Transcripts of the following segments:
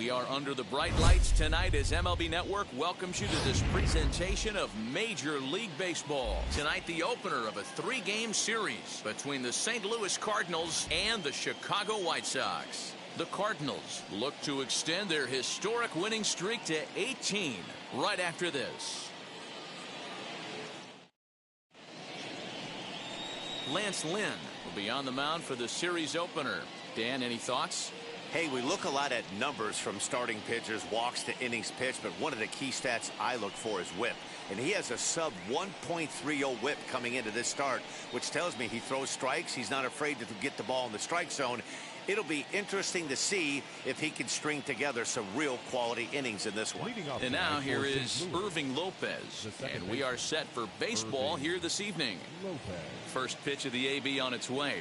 We are under the bright lights tonight as MLB Network welcomes you to this presentation of Major League Baseball. Tonight, the opener of a three-game series between the St. Louis Cardinals and the Chicago White Sox. The Cardinals look to extend their historic winning streak to 18 right after this. Lance Lynn will be on the mound for the series opener. Dan, any thoughts? Hey, we look a lot at numbers from starting pitchers, walks to innings pitched, but one of the key stats I look for is whip. And he has a sub 1.30 whip coming into this start, which tells me he throws strikes. He's not afraid to get the ball in the strike zone. It'll be interesting to see if he can string together some real quality innings in this one. And now here is Irving Lopez, and we are set for baseball here this evening. First pitch of the AB on its way.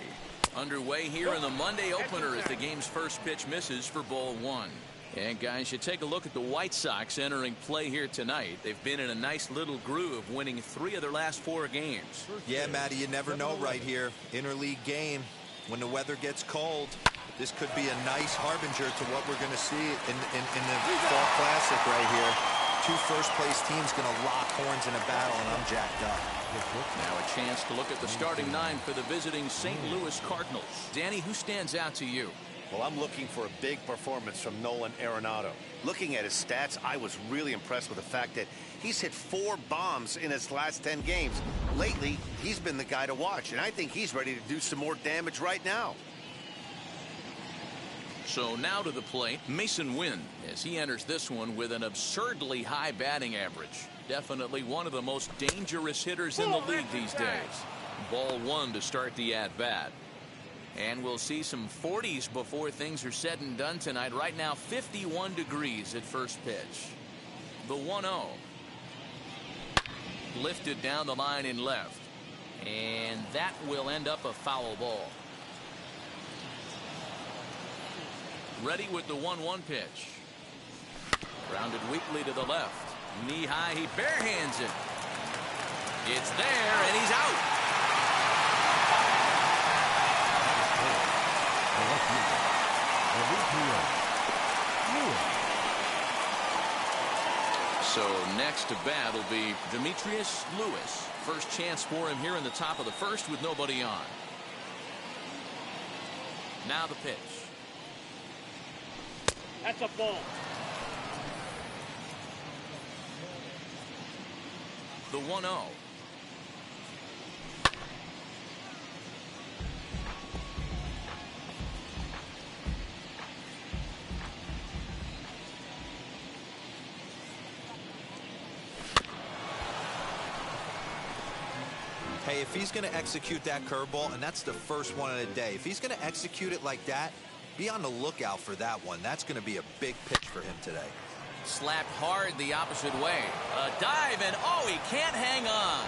Underway here in the Monday opener as the game's first pitch misses for ball one. And guys, you take a look at the White Sox entering play here tonight. They've been in a nice little groove, winning 3 of their last 4 games. Yeah, Matty, you never know right here. Interleague game, when the weather gets cold, this could be a nice harbinger to what we're going to see in the Fall Classic right here. 2 first-place teams going to lock horns in a battle, and I'm jacked up. Now a chance to look at the starting 9 for the visiting St. Louis Cardinals. Danny, who stands out to you? Well, I'm looking for a big performance from Nolan Arenado. Looking at his stats, I was really impressed with the fact that he's hit 4 bombs in his last 10 games. Lately, he's been the guy to watch, and I think he's ready to do some more damage right now. So now to the plate, Mason Wynn, as he enters this one with an absurdly high batting average. Definitely one of the most dangerous hitters in the league these days. Ball 1 to start the at-bat. And we'll see some 40s before things are said and done tonight. Right now, 51 degrees at first pitch. The 1-0. Lifted down the line in left. And that will end up a foul ball. Ready with the 1-1 pitch. Grounded weakly to the left. Knee high, he barehands it. It's there, and he's out. So next to bat will be Demetrius Lewis. First chance for him here in the top of the first with nobody on. Now the pitch. That's a ball. The 1-0. Hey, if he's going to execute that curveball, and that's the first one of the day, if he's going to execute it like that, be on the lookout for that one. That's going to be a big pitch for him today. Slapped hard the opposite way. A dive, and oh, he can't hang on.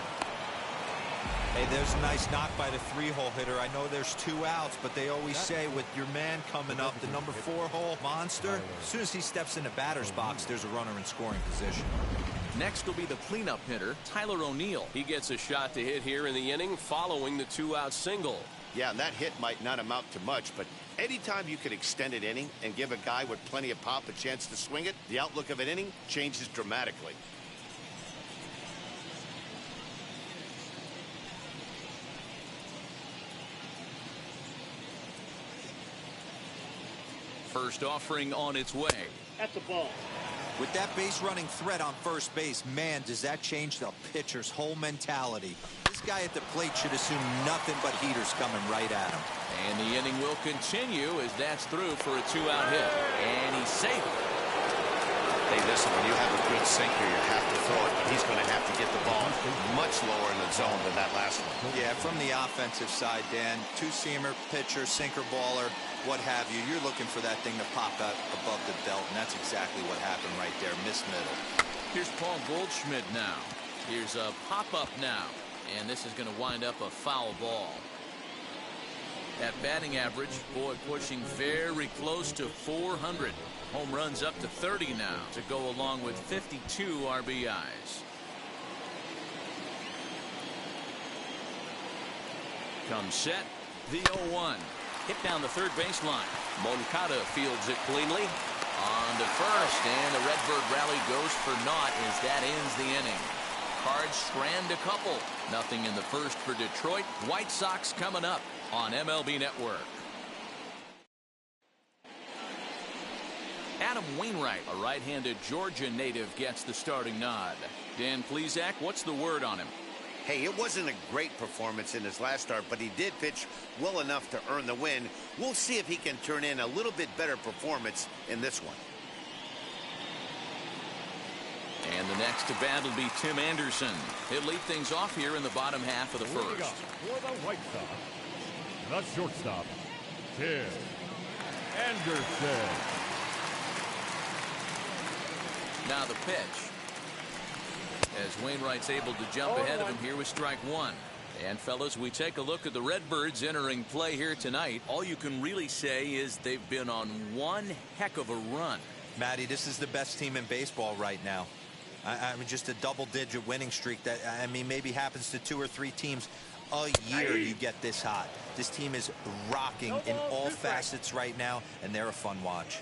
Hey, there's a nice knock by the 3-hole hitter. I know there's 2 outs, but they always say with your man coming up, the number 4-hole monster, as soon as he steps in the batter's box, there's a runner in scoring position. Next will be the cleanup hitter, Tyler O'Neill. He gets a shot to hit here in the inning following the 2-out single. Yeah, and that hit might not amount to much, but anytime you can extend an inning and give a guy with plenty of pop a chance to swing it, the outlook of an inning changes dramatically. First offering on its way. That's a ball. With that base running threat on first base, man, does that change the pitcher's whole mentality. This guy at the plate should assume nothing but heaters coming right at him. And the inning will continue as that's through for a 2-out hit. And he's safe. Hey, listen, when you have a good sinker, you have to throw it. He's going to have to get the ball much lower in the zone than that last one. Yeah, from the offensive side, Dan, 2-seamer, pitcher, sinker baller, what have you. You're looking for that thing to pop out above the belt, and that's exactly what happened right there. Missed middle. Here's Paul Goldschmidt now. Here's a pop-up now. And this is going to wind up a foul ball. That batting average, boy, pushing very close to 400. Home runs up to 30 now to go along with 52 RBIs. Comes set, the 0-1. Hit down the third baseline. Moncada fields it cleanly. On to first, and the Redbird rally goes for naught as that ends the inning. Cards strand a couple. Nothing in the first for Detroit. White Sox coming up on MLB Network. Adam Wainwright, a right-handed Georgia native, gets the starting nod. Dan Plesac, what's the word on him? Hey, it wasn't a great performance in his last start, but he did pitch well enough to earn the win. We'll see if he can turn in a little bit better performance in this one. And the next to bat will be Tim Anderson. He'll lead things off here in the bottom half of the first. For the White Sox, the shortstop, Tim Anderson. Now the pitch. As Wainwright's able to jump ahead of him here with strike one. And fellas, we take a look at the Redbirds entering play here tonight. All you can really say is they've been on one heck of a run. Matty, this is the best team in baseball right now. I mean, just a double-digit winning streak that, I mean, maybe happens to 2 or 3 teams a year you get this hot. This team is rocking in all facets right now, and they're a fun watch.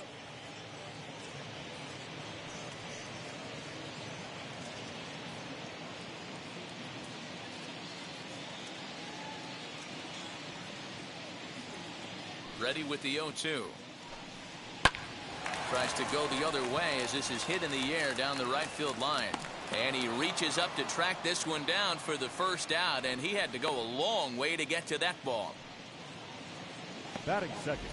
Ready with the 0-2. Tries to go the other way as this is hit in the air down the right field line. And he reaches up to track this one down for the first out, and he had to go a long way to get to that ball. Batting second,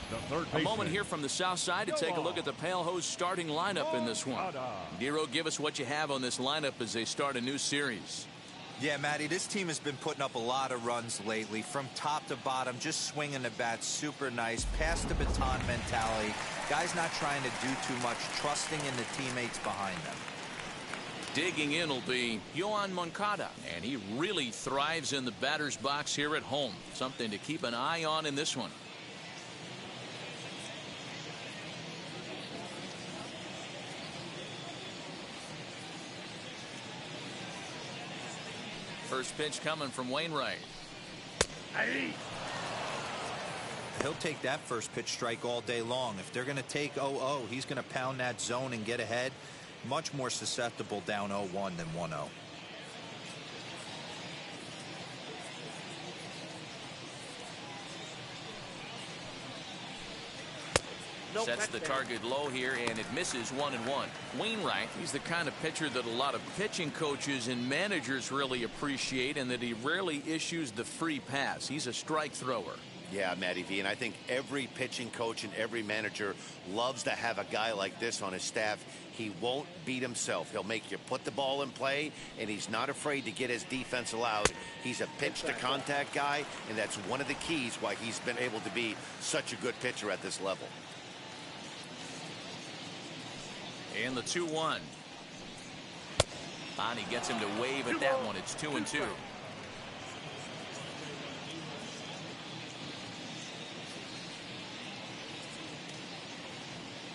the third baseman. A moment here from the south side to take a look at the Pale Hose starting lineup in this one. Nero, give us what you have on this lineup as they start a new series. Yeah, Matty, this team has been putting up a lot of runs lately from top to bottom, just swinging the bat super nice, pass the baton mentality. Guys not trying to do too much, trusting in the teammates behind them. Digging in will be Yohan Moncada, and he really thrives in the batter's box here at home. Something to keep an eye on in this one. First pitch coming from Wainwright. He'll take that first pitch strike all day long. If they're going to take 0-0, he's going to pound that zone and get ahead. Much more susceptible down 0-1 than 1-0. Sets the target low here, and it misses 1-1. Wainwright, he's the kind of pitcher that a lot of pitching coaches and managers really appreciate, and that he rarely issues the free pass. He's a strike thrower. Yeah, Matty V, and I think every pitching coach and every manager loves to have a guy like this on his staff. He won't beat himself. He'll make you put the ball in play, and he's not afraid to get his defense allowed. He's a pitch-to-contact guy, and that's one of the keys why he's been able to be such a good pitcher at this level. And the 2-1. Bonnie gets him to wave at that one. It's 2-2.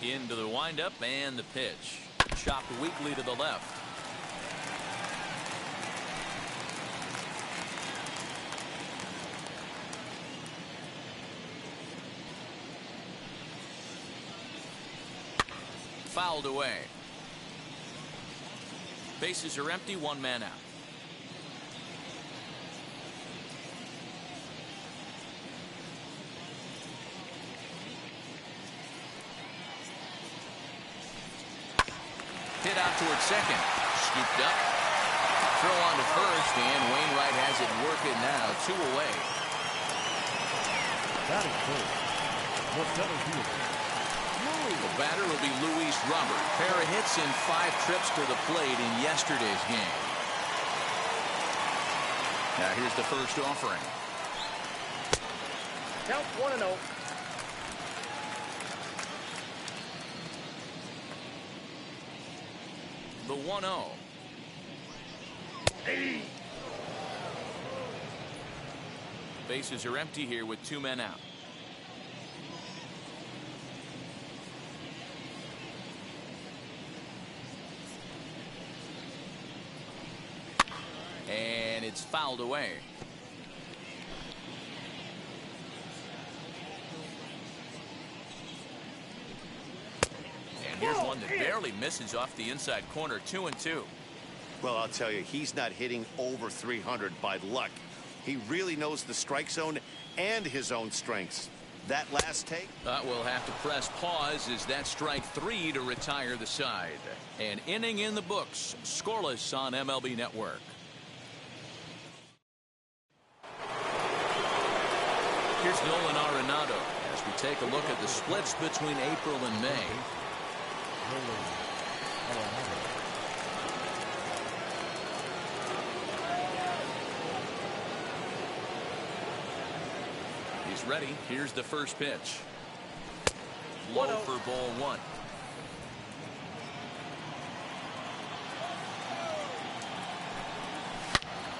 Into the windup and the pitch. Chopped weakly to the left. Fouled away. Bases are empty, 1 man out. Hit out towards second. Scooped up. Throw on to first, and Wainwright has it working now. 2 away. Batting third, the center fielder. The batter will be Luis Robert. Pair of hits in 5 trips to the plate in yesterday's game. Now here's the first offering. Count 1-0. The 1-0. Bases are empty here with 2 men out. And it's fouled away. here's one that barely misses off the inside corner. 2-2. Well, I'll tell you, he's not hitting over 300 by luck. He really knows the strike zone and his own strengths. That last take. We'll have to press pause as that strike 3 to retire the side. An inning in the books. Scoreless on MLB Network. Here's Nolan Arenado as we take a look at the splits between April and May. He's ready. Here's the first pitch. Low for ball 1.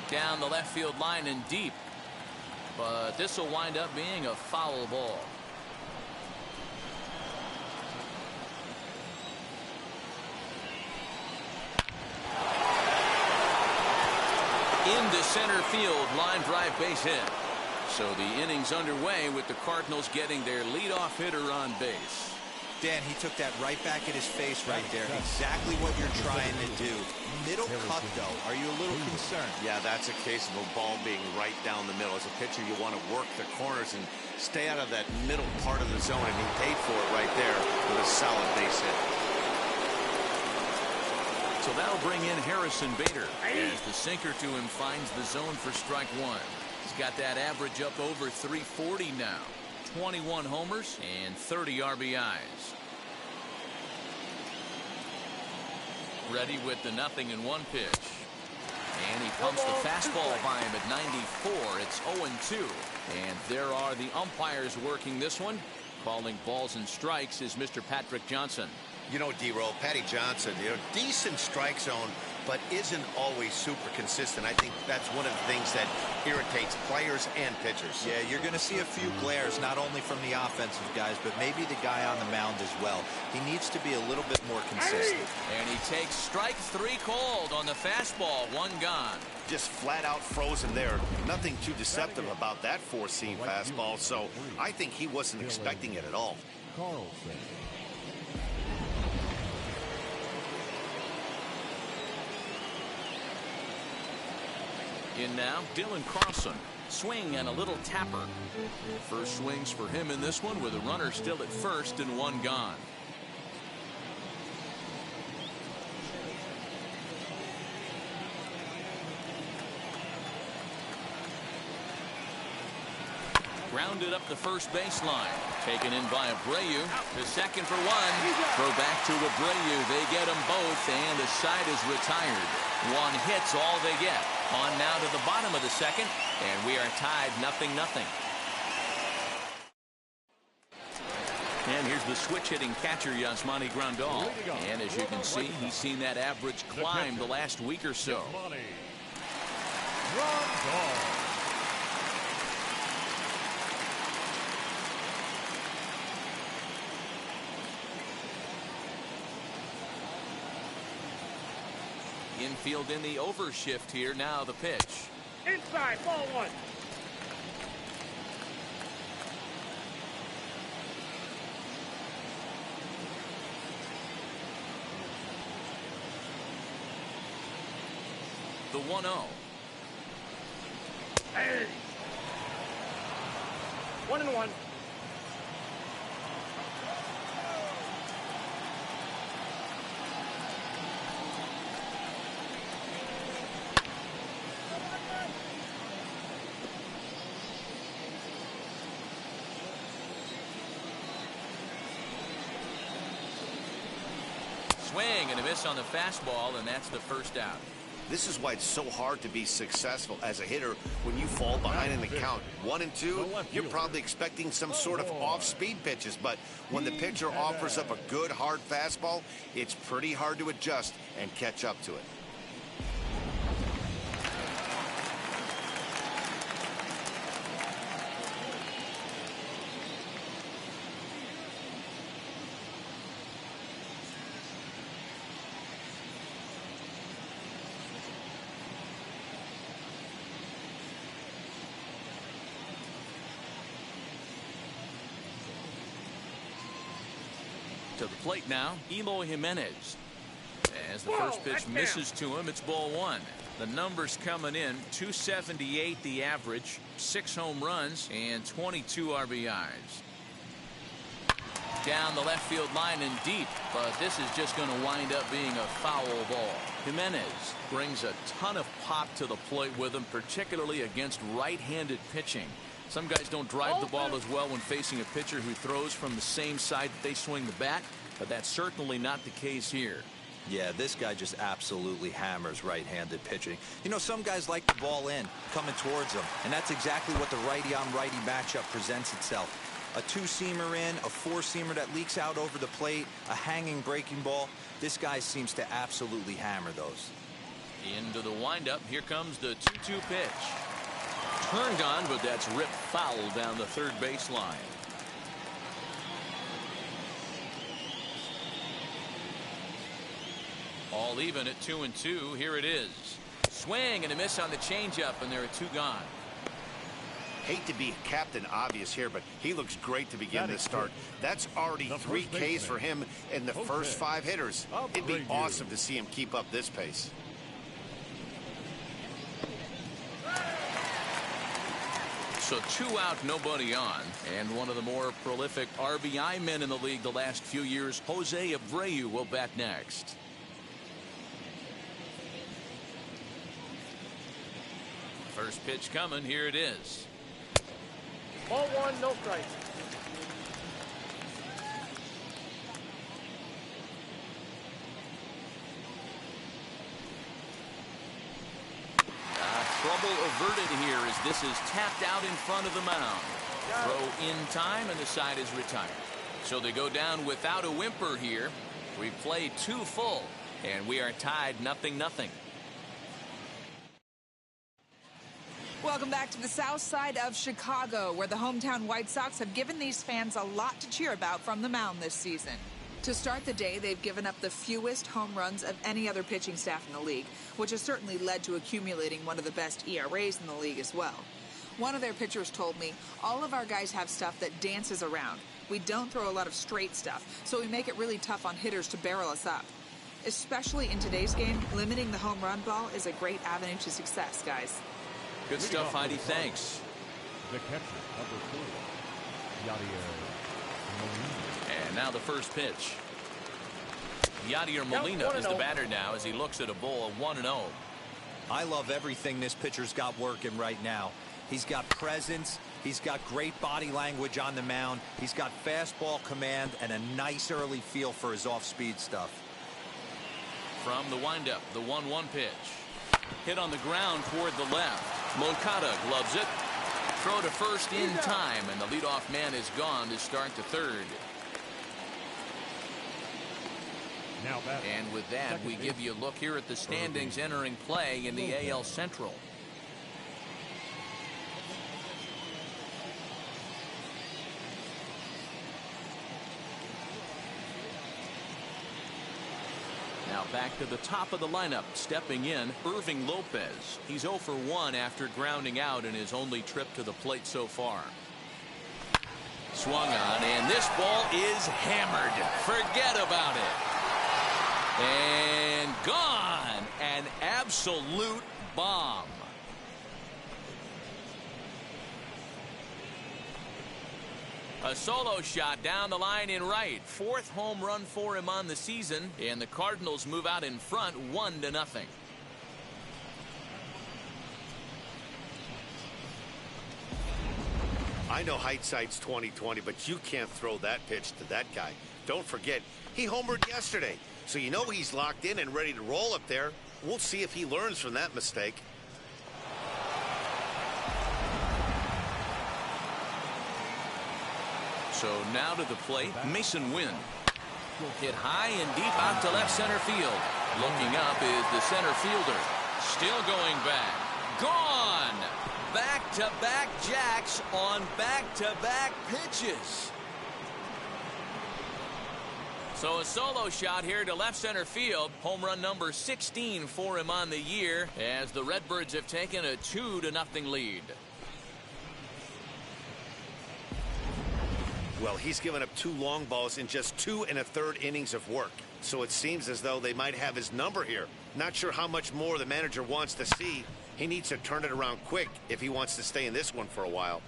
Down the left field line and deep. But this will wind up being a foul ball. Into center field, line drive base hit. So the inning's underway with the Cardinals getting their leadoff hitter on base. Dan, he took that right back at his face right there. Exactly what you're trying to do. Middle cut, though. Are you a little concerned? Yeah, that's a case of a ball being right down the middle. As a pitcher, you want to work the corners and stay out of that middle part of the zone, and he paid for it right there with a solid base hit. So that'll bring in Harrison Bader as the sinker to him finds the zone for strike 1. He's got that average up over 340 now. 21 homers and 30 RBIs. Ready with the 0-1 pitch. And he pumps the fastball by him at 94. It's 0-2. And there are the umpires working this one. Calling balls and strikes is Mr. Patrick Johnson. You know, D-Roll, Patty Johnson, decent strike zone, but isn't always super consistent. I think that's one of the things that irritates players and pitchers. Yeah, you're going to see a few glares, not only from the offensive guys, but maybe the guy on the mound as well. He needs to be a little bit more consistent. And he takes strike 3 called on the fastball. 1 gone. Just flat out frozen there. Nothing too deceptive about that 4-seam fastball, so I think he wasn't expecting it at all. Carlson. In now, Dylan Carlson. Swing and a little tapper. First swings for him in this one with a runner still at first and 1 gone. Grounded up the first baseline. Taken in by Abreu. The second for 1. Throw back to Abreu. They get them both, and the side is retired. 1 hit's all they get. On now to the bottom of the second, and we are tied 0-0. And here's the switch-hitting catcher, Yasmani Grandal. And as you can see, he's seen that average climb the last week or so. Grandal. Infield in the overshift here. Now the pitch. Inside, ball 1. The 1-0. Hey. 1-1. Swing and a miss on the fastball, and that's the first out. This is why it's so hard to be successful as a hitter when you fall behind in the count. 1 and 2, you're probably expecting some sort of off-speed pitches, but when the pitcher offers up a good hard fastball, it's pretty hard to adjust and catch up to it. To the plate now, Eloy Jimenez. As the first pitch misses to him, it's ball one. The numbers coming in, 278 the average, 6 home runs, and 22 RBIs. Down the left field line and deep, but this is just going to wind up being a foul ball. Jimenez brings a ton of pop to the plate with him, particularly against right-handed pitching. Some guys don't drive the ball as well when facing a pitcher who throws from the same side that they swing the bat, but that's certainly not the case here. Yeah, this guy just absolutely hammers right-handed pitching. You know, some guys like the ball in, coming towards them, and that's exactly what the righty-on-righty matchup presents itself. A two-seamer in, a four-seamer that leaks out over the plate, a hanging breaking ball. This guy seems to absolutely hammer those. Into the windup, here comes the 2-2 pitch. Turned on, but that's ripped foul down the third baseline. All even at 2-2. Here it is. Swing and a miss on the changeup, and there are 2 gone. Hate to be Captain Obvious here, but he looks great to begin this start. That's already 3 Ks for him in the first 5 hitters. It'd be awesome to see him keep up this pace. So 2 out, nobody on. And one of the more prolific RBI men in the league the last few years, Jose Abreu, will bat next. First pitch coming. Here it is. Ball 1, no strikes. Trouble averted here as this is tapped out in front of the mound. Throw in time, and the side is retired. So they go down without a whimper here. We played 2 full, and we are tied 0-0. Welcome back to the south side of Chicago, where the hometown White Sox have given these fans a lot to cheer about from the mound this season. To start the day, they've given up the fewest home runs of any other pitching staff in the league, which has certainly led to accumulating one of the best ERAs in the league as well. One of their pitchers told me, all of our guys have stuff that dances around. We don't throw a lot of straight stuff, so we make it really tough on hitters to barrel us up. Especially in today's game, limiting the home run ball is a great avenue to success, guys. Good stuff, Heidi. Thanks. The catcher, number 4, Yadier Molina. And now the first pitch. Yadier Molina is the batter now as he looks at a ball of 1-0. I love everything this pitcher's got working right now. He's got presence. He's got great body language on the mound. He's got fastball command and a nice early feel for his off-speed stuff. From the windup, the 1-1 pitch. Hit on the ground toward the left. Moncada gloves it. Throw to first in time, and the leadoff man is gone to start the third. Now and with that, we give you a look here at the standings entering play in the AL Central. Now back to the top of the lineup, stepping in, Irving Lopez. He's 0 for 1 after grounding out in his only trip to the plate so far. Swung on, and this ball is hammered. Forget about it. And gone. An absolute bomb. A solo shot down the line in right. 4th home run for him on the season, and the Cardinals move out in front 1-0. I know hindsight's 20/20, but you can't throw that pitch to that guy. Don't forget, he homered yesterday, so you know he's locked in and ready to roll up there. We'll see if he learns from that mistake. So now to the plate, Mason Wynn. Hit high and deep out to left center field. Looking up is the center fielder. Still going back. Gone! Back-to-back jacks on back-to-back pitches. So a solo shot here to left center field. Home run number 16 for him on the year as the Redbirds have taken a 2-0 lead. Well, he's given up 2 long balls in just 2 1/3 innings of work. So it seems as though they might have his number here. Not sure how much more the manager wants to see. He needs to turn it around quick if he wants to stay in this one for a while.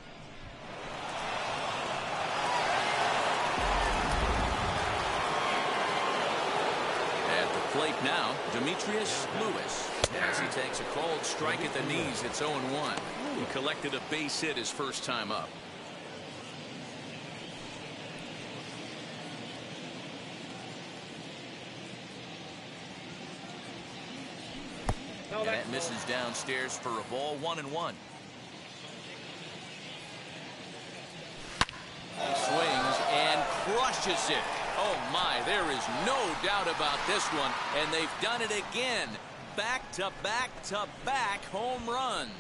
At the plate now, Demetrius Lewis. As he takes a cold strike at the knees, it's 0-1. He collected a base hit his first time up. And that misses downstairs for a ball, 1-1. He swings and crushes it. Oh my, there is no doubt about this one. And they've done it again. Back to back to back home runs.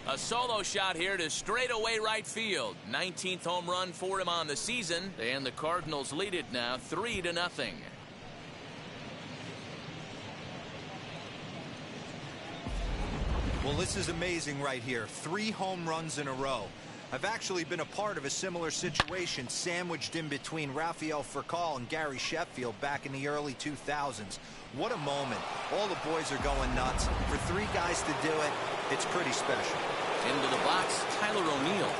A solo shot here to straightaway right field. 19th home run for him on the season. And the Cardinals lead it now 3-0. Well, this is amazing right here. 3 home runs in a row. I've actually been a part of a similar situation sandwiched in between Rafael Furcal and Gary Sheffield back in the early 2000s. What a moment. All the boys are going nuts. For 3 guys to do it, it's pretty special. Into the box, Tyler O'Neill.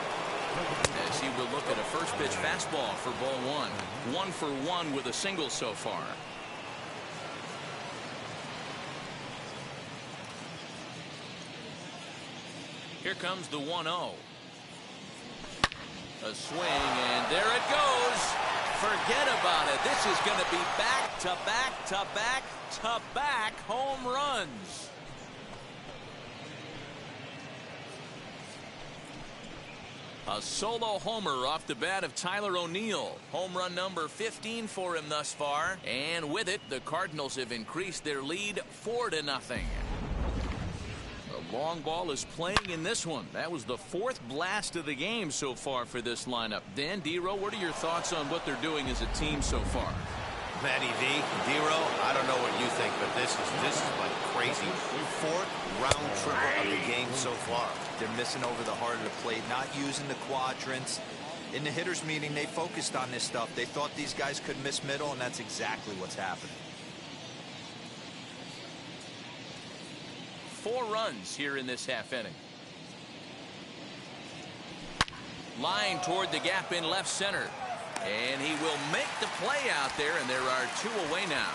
As he will look at a first pitch fastball for ball 1. 1 for 1 with a single so far. Here comes the 1-0. A swing, and there it goes. Forget about it. This is going to be back to back to back to back home runs. A solo homer off the bat of Tyler O'Neill. Home run number 15 for him thus far. And with it, the Cardinals have increased their lead 4-0. The long ball is playing in this one. That was the 4th blast of the game so far for this lineup. Dan, Dero, what are your thoughts on what they're doing as a team so far? Matty V, Dero, I don't know what you think, but this is like crazy. 4th round triple of the game so far. They're missing over the heart of the plate, not using the quadrants. In the hitters meeting, they focused on this stuff. They thought these guys could miss middle, and that's exactly what's happening. 4 runs here in this half inning. Line toward the gap in left center. And he will make the play out there, and there are 2 away now.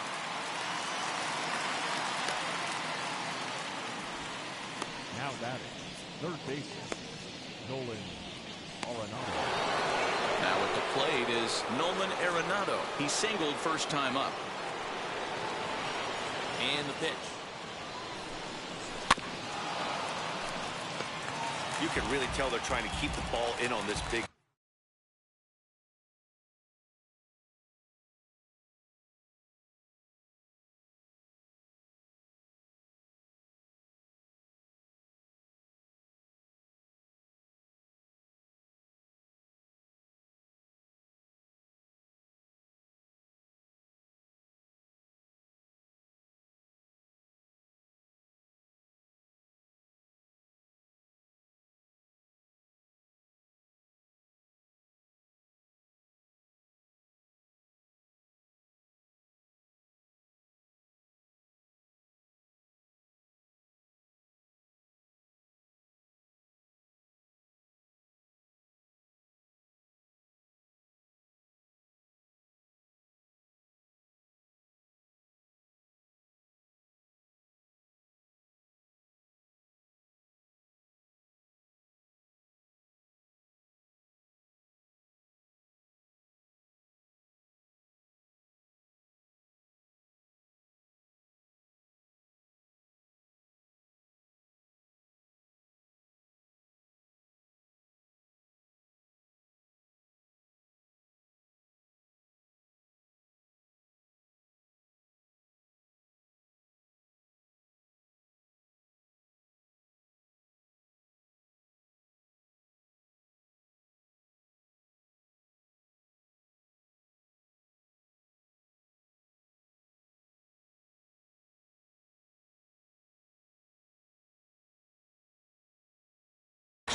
Now batting, third baseman, Nolan Arenado. Now at the plate is Nolan Arenado. He singled first time up. And the pitch. You can really tell they're trying to keep the ball in on this big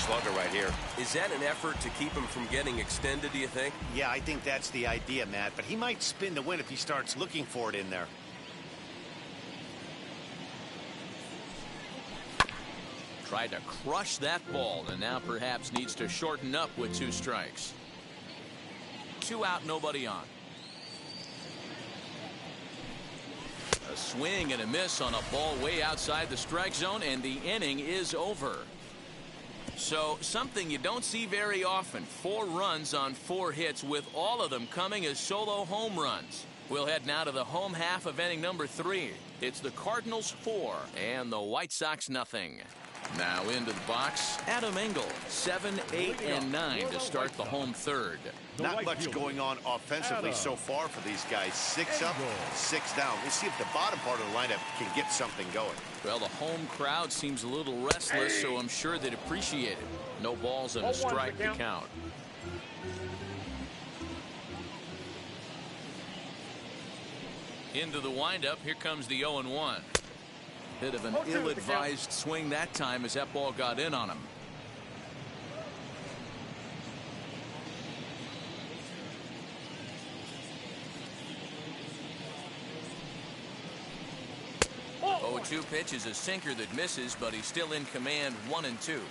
slugger right here. Is that an effort to keep him from getting extended, do you think? Yeah, I think that's the idea, Matt. But he might spin the win if he starts looking for it in there. Tried to crush that ball and now perhaps needs to shorten up with 2 strikes. 2 out, nobody on. A swing and a miss on a ball way outside the strike zone, and the inning is over. So something you don't see very often. 4 runs on 4 hits, with all of them coming as solo home runs. We'll head now to the home half of inning number 3. It's the Cardinals 4 and the White Sox nothing. Now into the box, Adam Engel, 7, 8, and 9 to start the home third. Not much going on offensively so far for these guys. 6 up, 6 down. We'll see if the bottom part of the lineup can get something going. Well, the home crowd seems a little restless, so I'm sure they'd appreciate it. No balls and a strike to count. Into the windup, here comes the 0-1. Bit of an ill-advised swing that time as that ball got in on him. Oh, 0-2 pitch is a sinker that misses, but he's still in command. 1-2.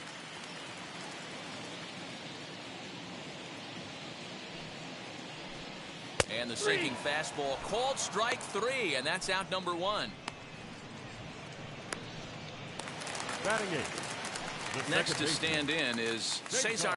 And the sinking fastball called strike 3, and that's out number 1. Batting eighth. Next to stand in is Cesar.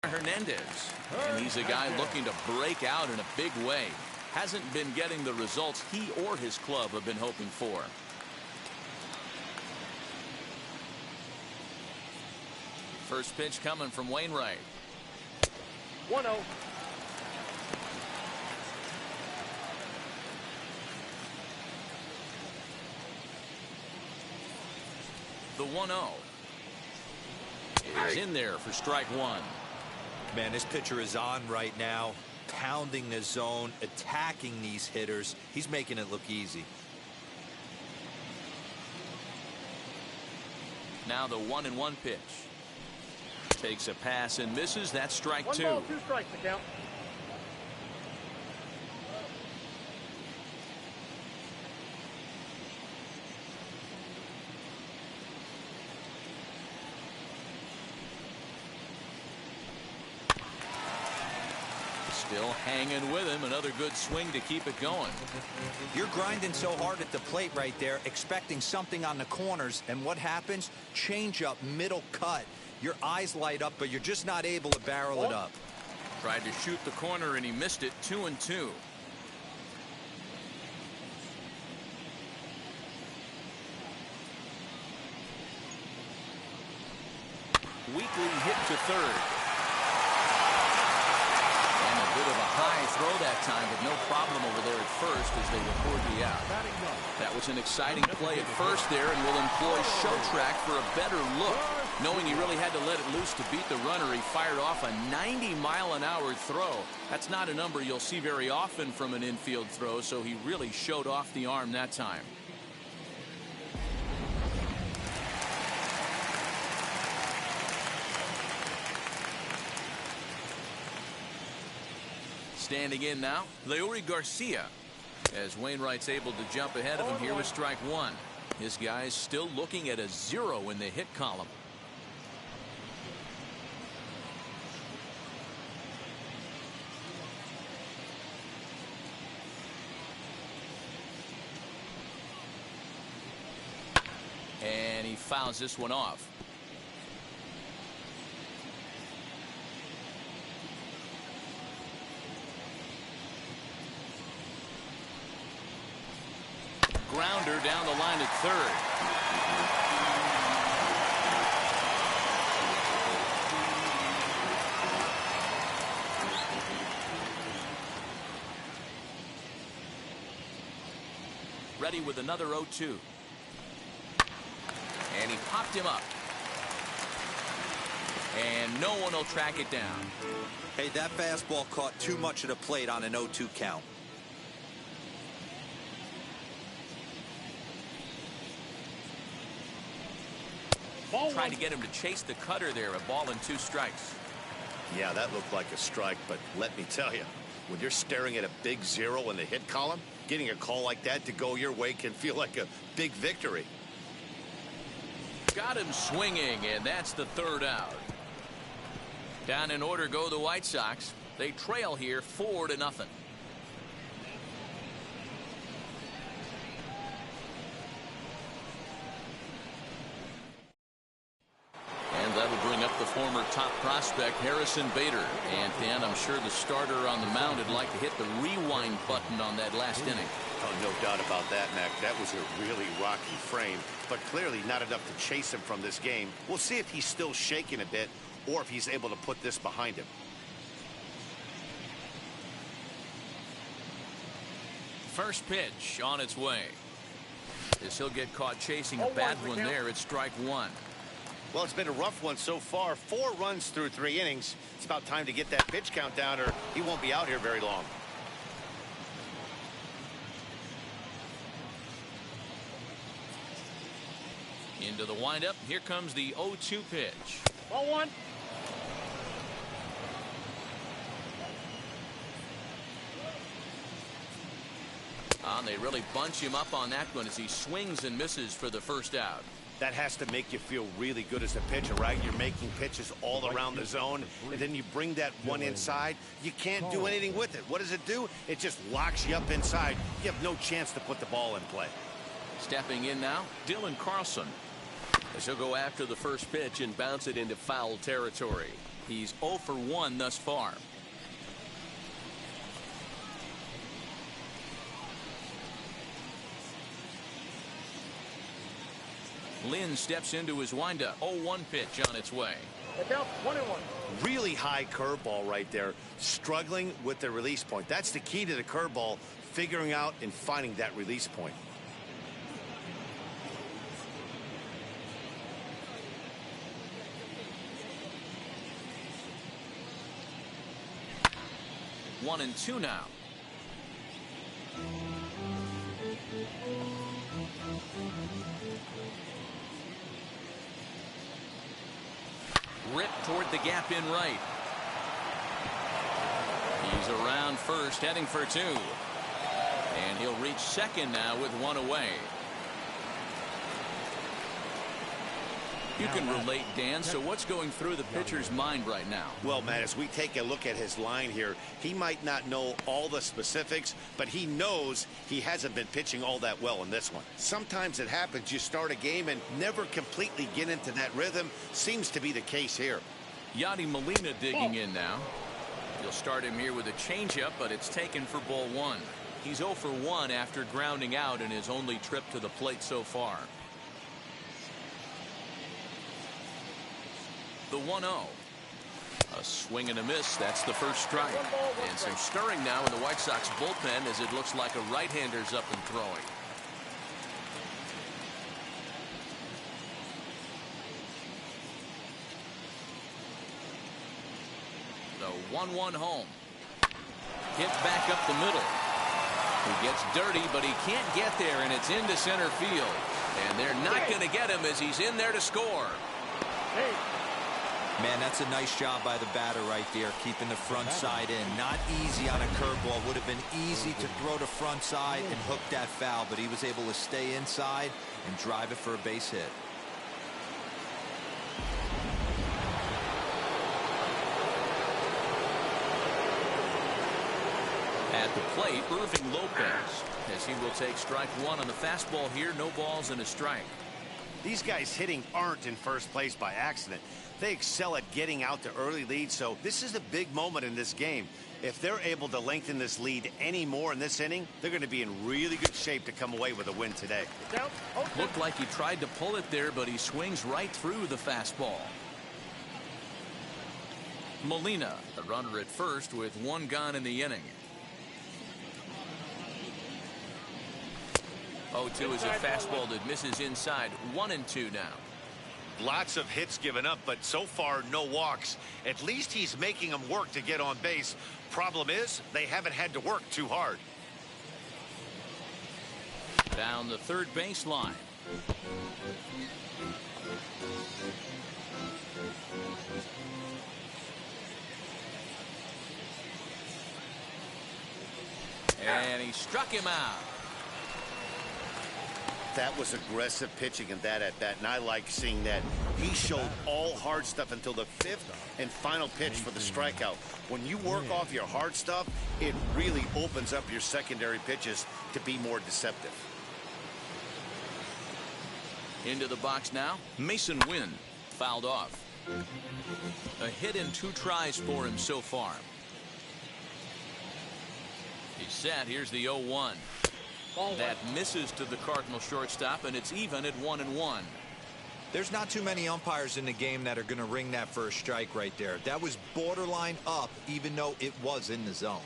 Hernandez, and he's a guy looking to break out in a big way. Hasn't been getting the results he or his club have been hoping for. First pitch coming from Wainwright. 1-0. The 1-0 is in there for strike 1. Man, this pitcher is on right now, pounding the zone, attacking these hitters. He's making it look easy. Now the 1-1 pitch. Takes a pass and misses. That's strike 2. 1 ball, 2 strikes to count. Still hanging with him. Another good swing to keep it going. You're grinding so hard at the plate right there, expecting something on the corners, and what happens? Change up, middle cut. Your eyes light up, but you're just not able to barrel it up. Tried to shoot the corner and he missed it. 2-2. Weekly hit to third. And a bit of a high throw that time, but no problem over there at first as they record the out. That was an exciting play at first there, and will employ show track for a better look. Knowing he really had to let it loose to beat the runner, he fired off a 90-mile-an-hour throw. That's not a number you'll see very often from an infield throw, so he really showed off the arm that time. Standing in now, Leori Garcia, as Wainwright's able to jump ahead of him here with strike one. His guy's still looking at a 0 in the hit column. And he fouls this one off. Grounder down the line at third. Ready with another 0-2. And he popped him up. And no one will track it down. Hey, that fastball caught too much of the plate on an 0-2 count. Trying to get him to chase the cutter there. A ball and 2 strikes. Yeah, that looked like a strike, but let me tell you, when you're staring at a big 0 in the hit column, getting a call like that to go your way can feel like a big victory. Got him swinging, and that's the 3rd out. Down in order go the White Sox. They trail here 4-0. And that'll bring up the former top prospect Harrison Bader. And Dan, I'm sure the starter on the mound would like to hit the rewind button on that last inning. Oh, no doubt about that, Mac. That was a really rocky frame, but clearly not enough to chase him from this game. We'll see if he's still shaking a bit or if he's able to put this behind him. First pitch on its way. As he'll get caught chasing a bad one there at strike one. Well, it's been a rough one so far. 4 runs through 3 innings. It's about time to get that pitch count down or he won't be out here very long. Into the windup. Here comes the 0-2 pitch. Ball 1. And they really bunch him up on that one as he swings and misses for the first out. That has to make you feel really good as a pitcher, right? You're making pitches all around the zone, and then you bring that one inside. You can't do anything with it. What does it do? It just locks you up inside. You have no chance to put the ball in play. Stepping in now, Dylan Carlson. As he'll go after the first pitch and bounce it into foul territory. He's 0 for 1 thus far. Lynn steps into his windup. 0-1 pitch on its way. It's out 1-1. Really high curveball right there. Struggling with the release point. That's the key to the curveball, figuring out and finding that release point. One and 2 now. Ripped toward the gap in right. He's around first, heading for 2. And he'll reach second now with 1 away. You can relate, Dan. So what's going through the pitcher's mind right now? Well, Matt, as we take a look at his line here, he might not know all the specifics, but he knows he hasn't been pitching all that well in this one. Sometimes it happens. You start a game and never completely get into that rhythm. Seems to be the case here. Yadier Molina digging in now. You'll start him here with a changeup, but it's taken for ball 1. He's 0 for 1 after grounding out in his only trip to the plate so far. The 1-0. A swing and a miss. That's the first strike. And some stirring now in the White Sox bullpen as it looks like a right-hander's up and throwing. 1-1 home. Hit back up the middle. He gets dirty, but he can't get there, and it's into center field. And they're not going to get him as he's in there to score. Hey. Man, that's a nice job by the batter right there, keeping the front side in. Not easy on a curveball. Would have been easy to throw the front side and hook that foul, but he was able to stay inside and drive it for a base hit. At the plate, Irving Lopez, as he will take strike one on the fastball here. No balls and a strike. These guys hitting aren't in first place by accident. They excel at getting out to early leads, so this is a big moment in this game. If they're able to lengthen this lead any more in this inning, they're going to be in really good shape to come away with a win today. Looked like he tried to pull it there, but he swings right through the fastball. Molina, the runner at first with one gone in the inning. 0-2 is a fastball that misses inside. 1-2 now. Lots of hits given up, but so far no walks. At least he's making them work to get on base. Problem is, they haven't had to work too hard. Down the third baseline. And he struck him out. That was aggressive pitching in that at bat, and I like seeing that. He showed all hard stuff until the fifth and final pitch for the strikeout. When you work off your hard stuff, it really opens up your secondary pitches to be more deceptive. Into the box now. Mason Wynn fouled off. A hit in 2 tries for him so far. He's set. Here's the 0-1. That misses to the Cardinal shortstop, and it's even at 1-1. There's not too many umpires in the game that are going to ring that first strike right there. That was borderline up, even though it was in the zone.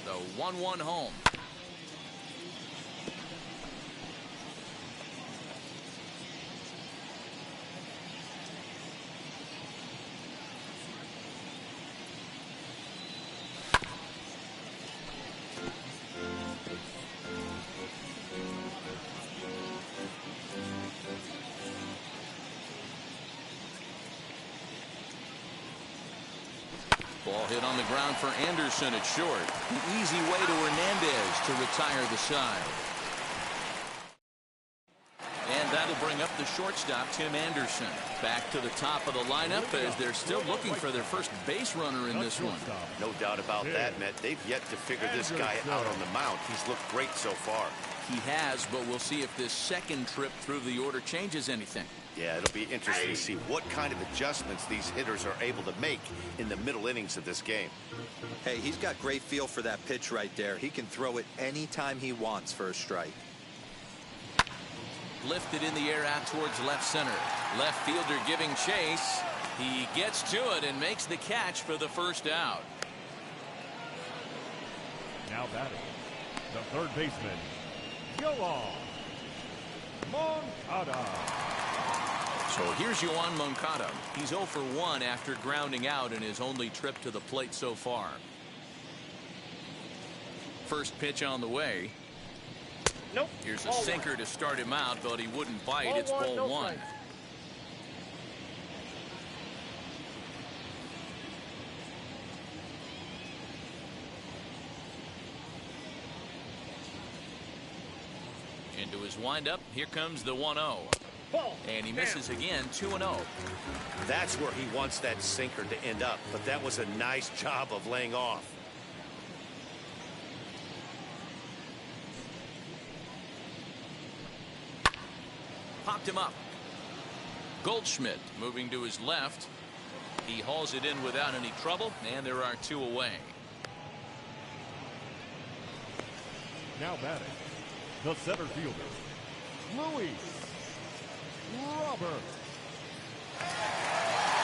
The 1-1 home. Ball hit on the ground for Anderson at short. An easy way to Hernandez to retire the side. And that'll bring up the shortstop, Tim Anderson. Back to the top of the lineup as they're still looking for their first base runner in this one. No doubt about that, Matt. They've yet to figure this guy out on the mound. He's looked great so far. He has, but we'll see if this second trip through the order changes anything. Yeah, it'll be interesting to see what kind of adjustments these hitters are able to make in the middle innings of this game. Hey, he's got great feel for that pitch right there. He can throw it anytime he wants for a strike. Lifted in the air out towards left center. Left fielder giving chase. He gets to it and makes the catch for the first out. Now batting, the third baseman, Yoan Moncada. So here's Yoan Moncada. He's 0 for 1 after grounding out in his only trip to the plate so far. First pitch on the way. Nope. Here's a sinker to start him out, but he wouldn't bite. It's ball one. Into his windup. Here comes the 1-0. And he misses again. 2-0. That's where he wants that sinker to end up, but that was a nice job of laying off. Popped him up. Goldschmidt moving to his left. He hauls it in without any trouble, and there are 2 away. Now batting, the center fielder, Luis Robert.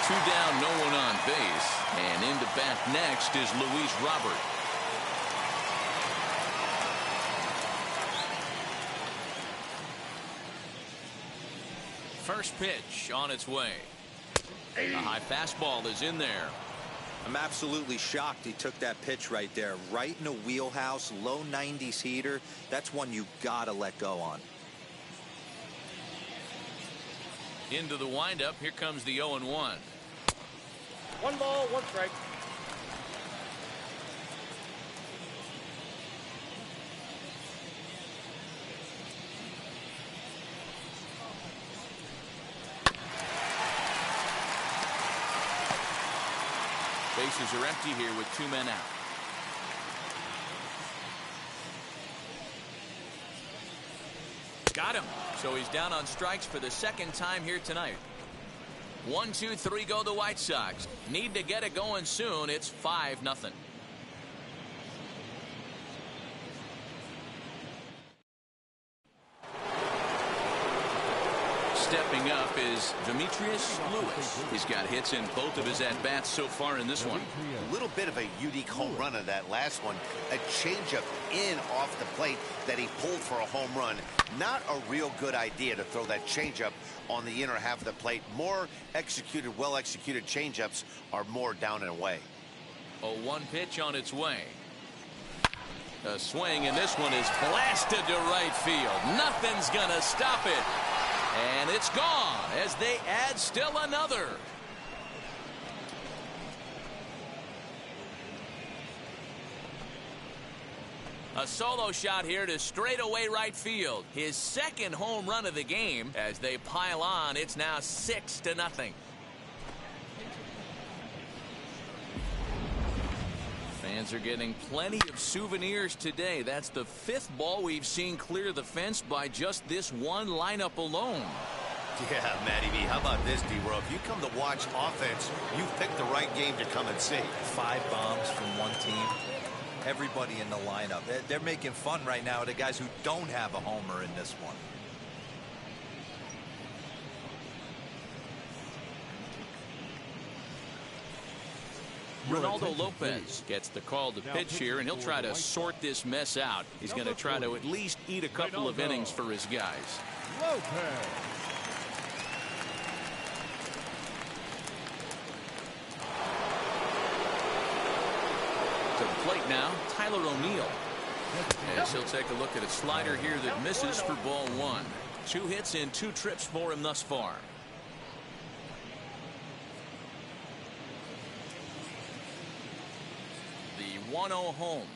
2 down, no one on base, and into bat next is Luis Robert. First pitch on its way. The high fastball is in there. I'm absolutely shocked he took that pitch right there. Right in the wheelhouse, low 90s heater. That's one you gotta let go on. Into the windup. Here comes the 0-1. 1 ball, 1 strike. Bases are empty here with 2 men out. Got him. So he's down on strikes for the 2nd time here tonight. 1, 2, 3 go the White Sox. Need to get it going soon. It's 5-0. Stepping up is Demetrius Lewis. He's got hits in both of his at-bats so far in this one. A little bit of a unique home run in that last one. A changeup in off the plate that he pulled for a home run. Not a real good idea to throw that changeup on the inner half of the plate. More executed, well-executed changeups are more down and away. A 1 pitch on its way. A swing, and this one is blasted to right field. Nothing's gonna stop it. And it's gone as they add still another. A solo shot here to straightaway right field. His 2nd home run of the game. As they pile on, it's now 6-0. Fans are getting plenty of souvenirs today. That's the 5th ball we've seen clear the fence by just this one lineup alone. Yeah, Matty V, how about this, D-Row? If you come to watch offense, you picked the right game to come and see. 5 bombs from one team. Everybody in the lineup. They're making fun right now of the guys who don't have a homer in this one. Ronaldo Lopez gets the call to pitch here, and he'll try to sort this mess out. He's going to try to at least eat a couple of innings for his guys. Lopez. To the plate now, Tyler O'Neill. As he'll take a look at a slider here that misses for ball 1. 2 hits in 2 trips for him thus far. The 1-0 home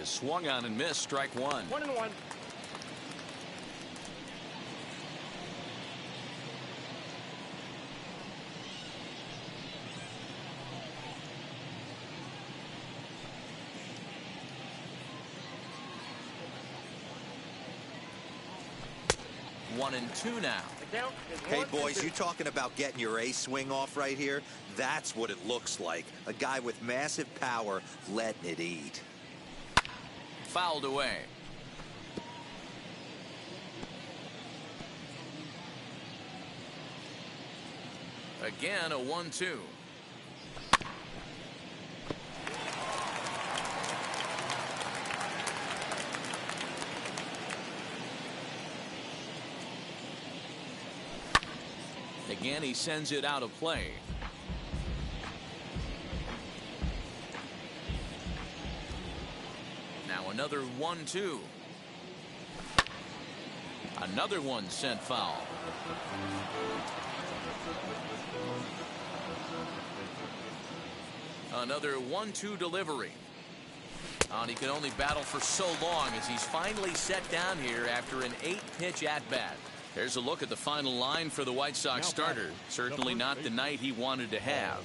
is swung on and missed. Strike 1. 1-1. One and 2 now. Hey, boys, you talking about getting your A swing off right here? That's what it looks like. A guy with massive power letting it eat. Fouled away. Again, a 1-2. Again, he sends it out of play. Now another 1-2. Another one sent foul. Another 1-2 delivery. And he can only battle for so long as he's finally set down here after an 8-pitch at-bat. There's a look at the final line for the White Sox starter. Certainly not the night he wanted to have.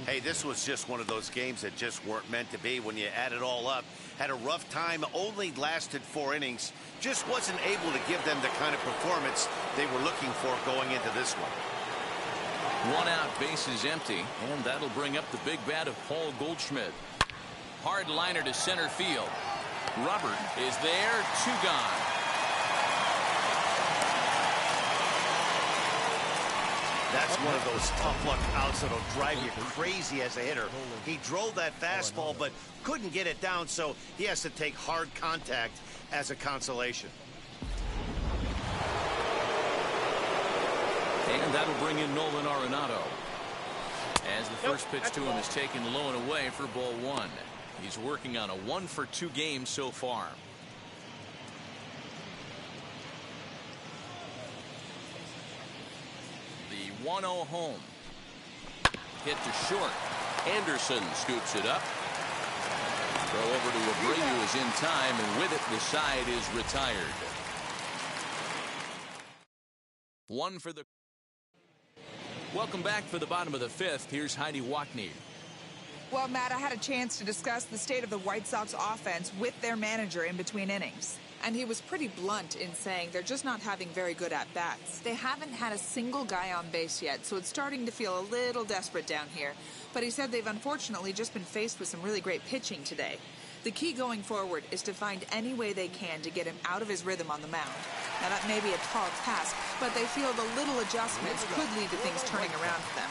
Hey, this was just one of those games that just weren't meant to be when you add it all up. Had a rough time, only lasted 4 innings. Just wasn't able to give them the kind of performance they were looking for going into this one. 1 out, bases empty, and that'll bring up the big bat of Paul Goldschmidt. Hard liner to center field. Robert is there, 2 gone. That's one of those tough luck outs that'll drive you crazy as a hitter. He drove that fastball but couldn't get it down, so he has to take hard contact as a consolation. And And that'll bring in Nolan Arenado. As the first pitch to him is taken low and away for ball one. He's working on a 1-for-2 game so far. The 1-0 home. Hit to short. Anderson scoops it up. Throw over to Abreu is in time, and with it, the side is retired. One for the. Welcome back for the bottom of the fifth. Here's Heidi Wackney. Well, Matt, I had a chance to discuss the state of the White Sox offense with their manager in between innings. And he was pretty blunt in saying they're just not having very good at-bats. They haven't had a single guy on base yet, so it's starting to feel a little desperate down here. But he said they've unfortunately just been faced with some really great pitching today. The key going forward is to find any way they can to get him out of his rhythm on the mound. Now, that may be a tall task, but they feel the little adjustments could lead to things turning around for them.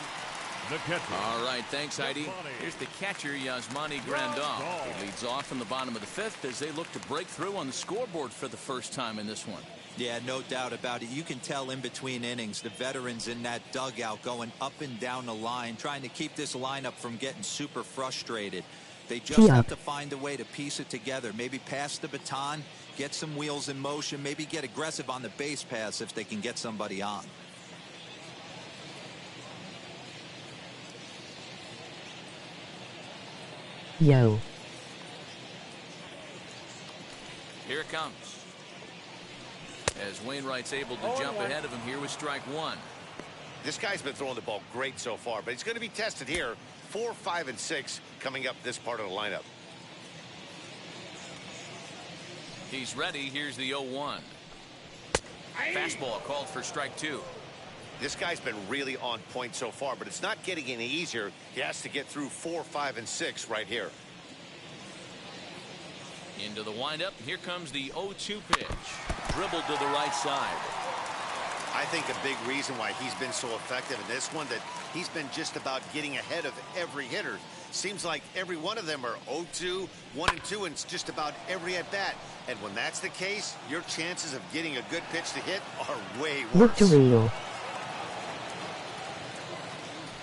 The catcher. All right, thanks, Heidi. Here's the catcher, Yasmani Grandal. He leads off in the bottom of the fifth as they look to break through on the scoreboard for the first time in this one. Yeah, no doubt about it. You can tell in between innings, the veterans in that dugout going up and down the line, trying to keep this lineup from getting super frustrated. They just have to find a way to piece it together. Maybe pass the baton, get some wheels in motion, maybe get aggressive on the base pass if they can get somebody on. Yo. Here it comes. As Wainwright's able to jump ahead of him here with strike one. This guy's been throwing the ball great so far, but he's going to be tested here. 4, 5, and 6 coming up this part of the lineup. He's ready. Here's the 0-1. Fastball called for strike two. This guy's been really on point so far, but it's not getting any easier. He has to get through 4, 5, and 6 right here. Into the windup. Here comes the 0-2 pitch. Dribbled to the right side. I think a big reason why he's been so effective in this one, that he's been just about getting ahead of every hitter. Seems like every one of them are 0-2, 1-2, and it's just about every at-bat. And when that's the case, your chances of getting a good pitch to hit are way worse. Victory.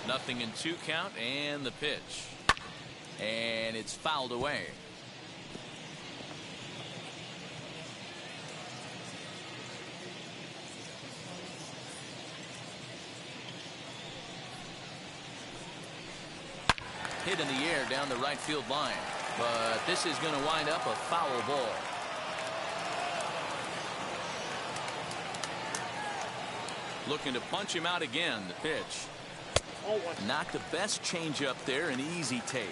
Nothing in 2 count, and the pitch. And it's fouled away. Hit in the air down the right field line, but this is going to wind up a foul ball. Looking to punch him out again. The pitch. Not the best changeup there, an easy take.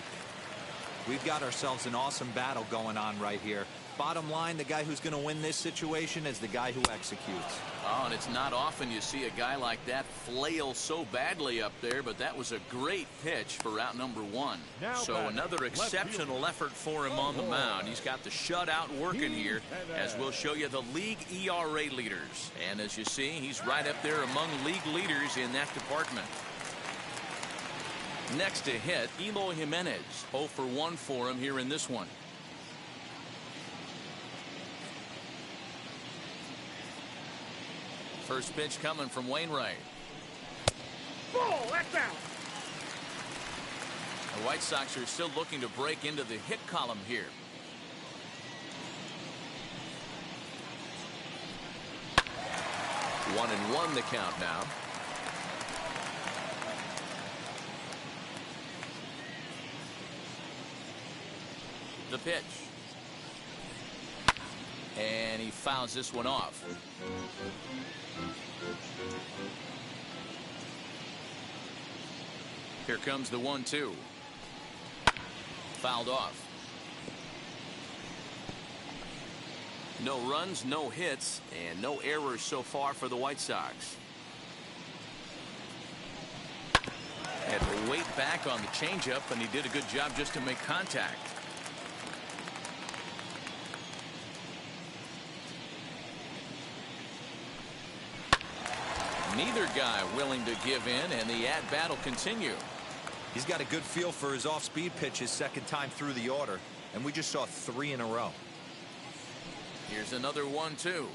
We've got ourselves an awesome battle going on right here. Bottom line, the guy who's going to win this situation is the guy who executes. Oh, and it's not often you see a guy like that flail so badly up there, but that was a great pitch for out number one. So another exceptional effort for him on the mound. He's got the shutout working here, as we'll show you the league ERA leaders. And as you see, he's right up there among league leaders in that department. Next to hit, Eloy Jimenez. 0 for 1 for him here in this one. First pitch coming from Wainwright. Ball, that's out. The White Sox are still looking to break into the hit column here. One and one the count now. The pitch. And he fouls this one off. Here comes the 1-2. Fouled off. No runs, no hits, and no errors so far for the White Sox. Had to wait back on the changeup, and he did a good job just to make contact. Neither guy willing to give in, and the at-bat will continue. He's got a good feel for his off-speed pitches second time through the order, and we just saw 3 in a row. Here's another 1-2.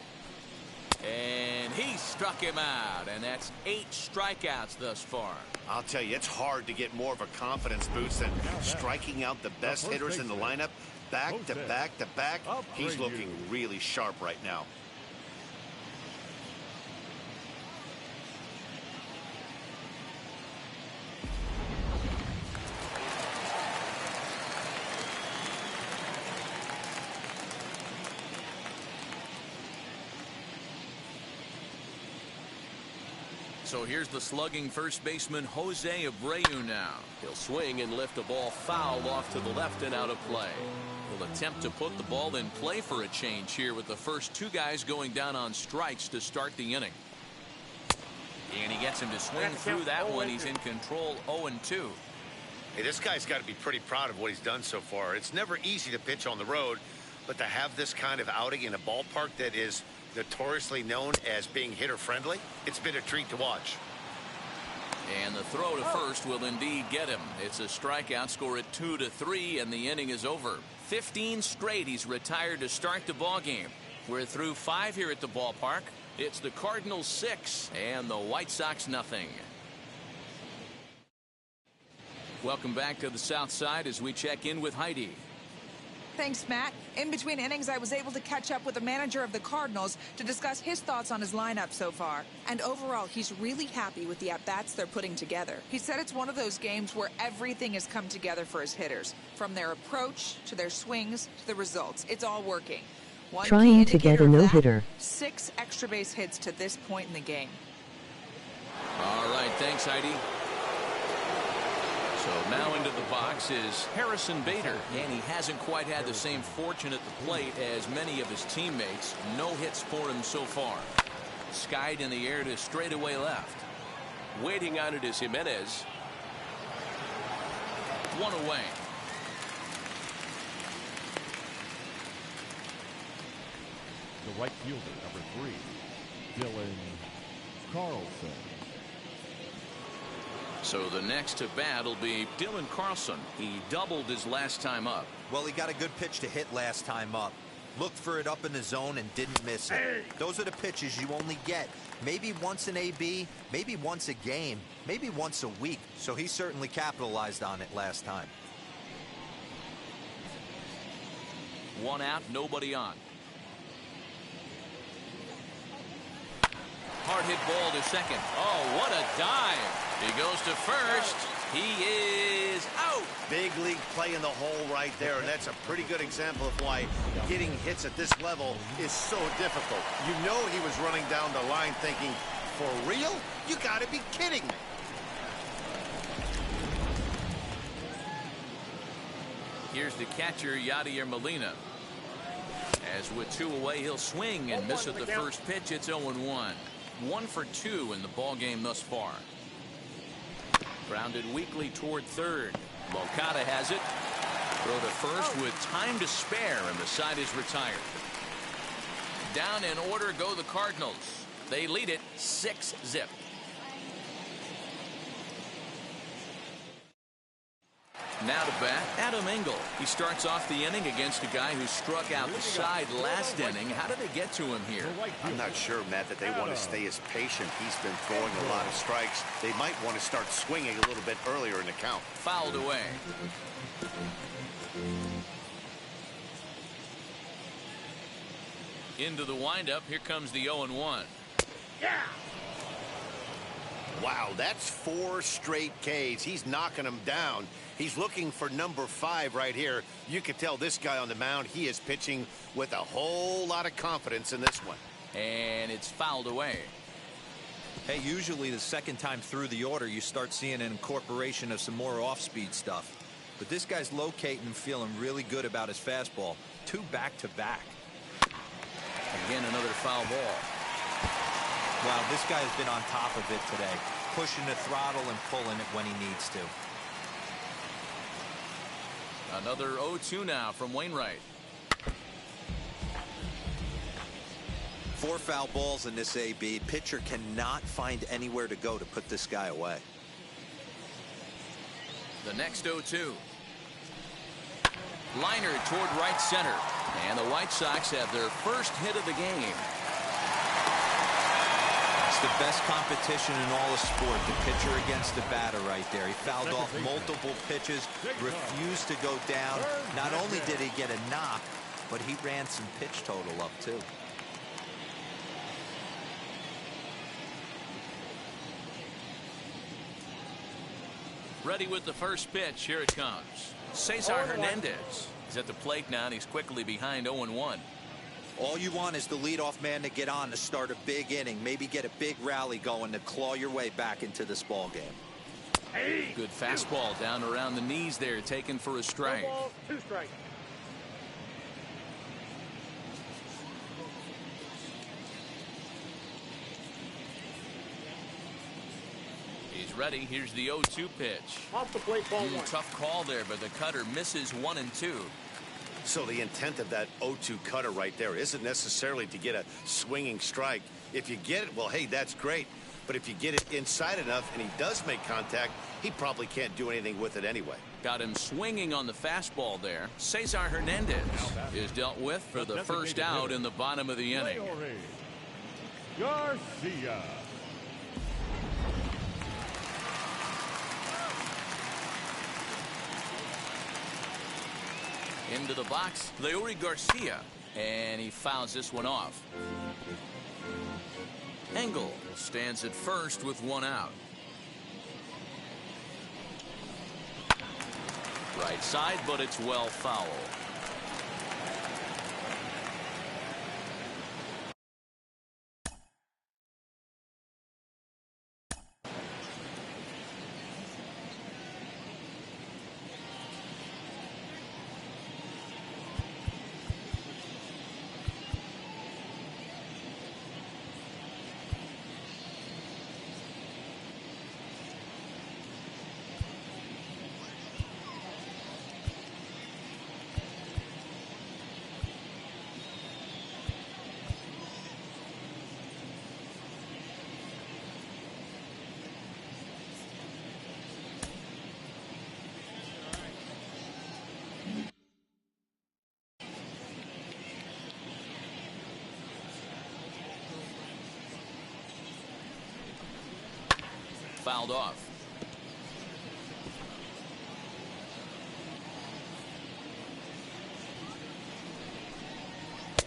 And he struck him out, and that's 8 strikeouts thus far. I'll tell you, it's hard to get more of a confidence boost than striking out the best hitters in the lineup back to back to back. He's looking really sharp right now. So here's the slugging first baseman Jose Abreu now. He'll swing and lift a ball foul off to the left and out of play. He'll attempt to put the ball in play for a change here with the first 2 guys going down on strikes to start the inning. And he gets him to swing through that one. He's in control 0-2. Hey, this guy's got to be pretty proud of what he's done so far. It's never easy to pitch on the road, but to have this kind of outing in a ballpark that is notoriously known as being hitter friendly, it's been a treat to watch. And the throw to first will indeed get him. It's a strikeout, score at 2-3, and the inning is over. 15 straight he's retired to start the ball game. We're through 5 here at the ballpark. It's the Cardinals 6 and the White Sox nothing. Welcome back to the South Side as we check in with Heidi. Thanks, Matt. In between innings, I was able to catch up with the manager of the Cardinals to discuss his thoughts on his lineup so far. And overall, he's really happy with the at-bats they're putting together. He said it's one of those games where everything has come together for his hitters. From their approach, to their swings, to the results. It's all working. One trying to get a no-hitter. 6 extra base hits to this point in the game. All right, thanks, Heidi. So now into the box is Harrison Bader, and he hasn't quite had the same fortune at the plate as many of his teammates. No hits for him so far. Skied in the air to straightaway left. Waiting on it is Jimenez. 1 away. The right fielder, number 3, Dylan Carlson. So the next to bat will be Dylan Carlson. He doubled his last time up. Well, he got a good pitch to hit last time up. Looked for it up in the zone and didn't miss it. Those are the pitches you only get maybe once in AB, maybe once a game, maybe once a week. So he certainly capitalized on it last time. 1 out, nobody on. Hard hit ball to second. Oh, what a dive. He goes to first. He is out. Big league play in the hole right there, and that's a pretty good example of why getting hits at this level is so difficult. You know he was running down the line thinking, for real? You got to be kidding me. Here's the catcher, Yadier Molina. As with 2 away, he'll swing and miss at the first pitch. It's 0-1. 1 for 2 in the ball game thus far. Grounded weakly toward third. Moncada has it. Throw to first with time to spare, and the side is retired. Down in order go the Cardinals. They lead it 6-0. Now to bat, Adam Engel. He starts off the inning against a guy who struck out the side last inning. How did they get to him here? I'm not sure, Matt, that they want to stay as patient. He's been throwing a lot of strikes. They might want to start swinging a little bit earlier in the count. Fouled away. Into the windup. Here comes the 0-1. Yeah. Wow, that's 4 straight Ks. He's knocking them down. He's looking for number 5 right here. You can tell this guy on the mound, he is pitching with a whole lot of confidence in this one. And it's fouled away. Hey, usually the second time through the order, you start seeing an incorporation of some more off-speed stuff. But this guy's locating and feeling really good about his fastball. 2 back-to-back. Again, another foul ball. Wow, this guy has been on top of it today, pushing the throttle and pulling it when he needs to. Another 0-2 now from Wainwright. 4 foul balls in this AB. Pitcher cannot find anywhere to go to put this guy away. The next 0-2. Liner toward right center. And the White Sox have their first hit of the game. It's the best competition in all of sport, the pitcher against the batter right there. He fouled off multiple pitches, refused to go down. Not only did he get a knock, but he ran some pitch total up too. Ready with the first pitch. Here it comes. Cesar Hernandez is at the plate now, and he's quickly behind 0-1. All you want is the leadoff man to get on to start a big inning, maybe get a big rally going to claw your way back into this ball game. Good fastball down around the knees there, taken for a strike. 2 strikes. He's ready. Here's the 0-2 pitch. Off the plate, ball 1. Tough call there, but the cutter misses 1 and 2. So the intent of that 0-2 cutter right there isn't necessarily to get a swinging strike. If you get it, well, hey, that's great. But if you get it inside enough and he does make contact, he probably can't do anything with it anyway. Got him swinging on the fastball there. Cesar Hernandez is dealt with for the first out in the bottom of the inning. Leori Garcia. Into the box, Leori Garcia, and he fouls this one off. Engel stands at first with 1 out. Right side, but it's well foul. Fouled off.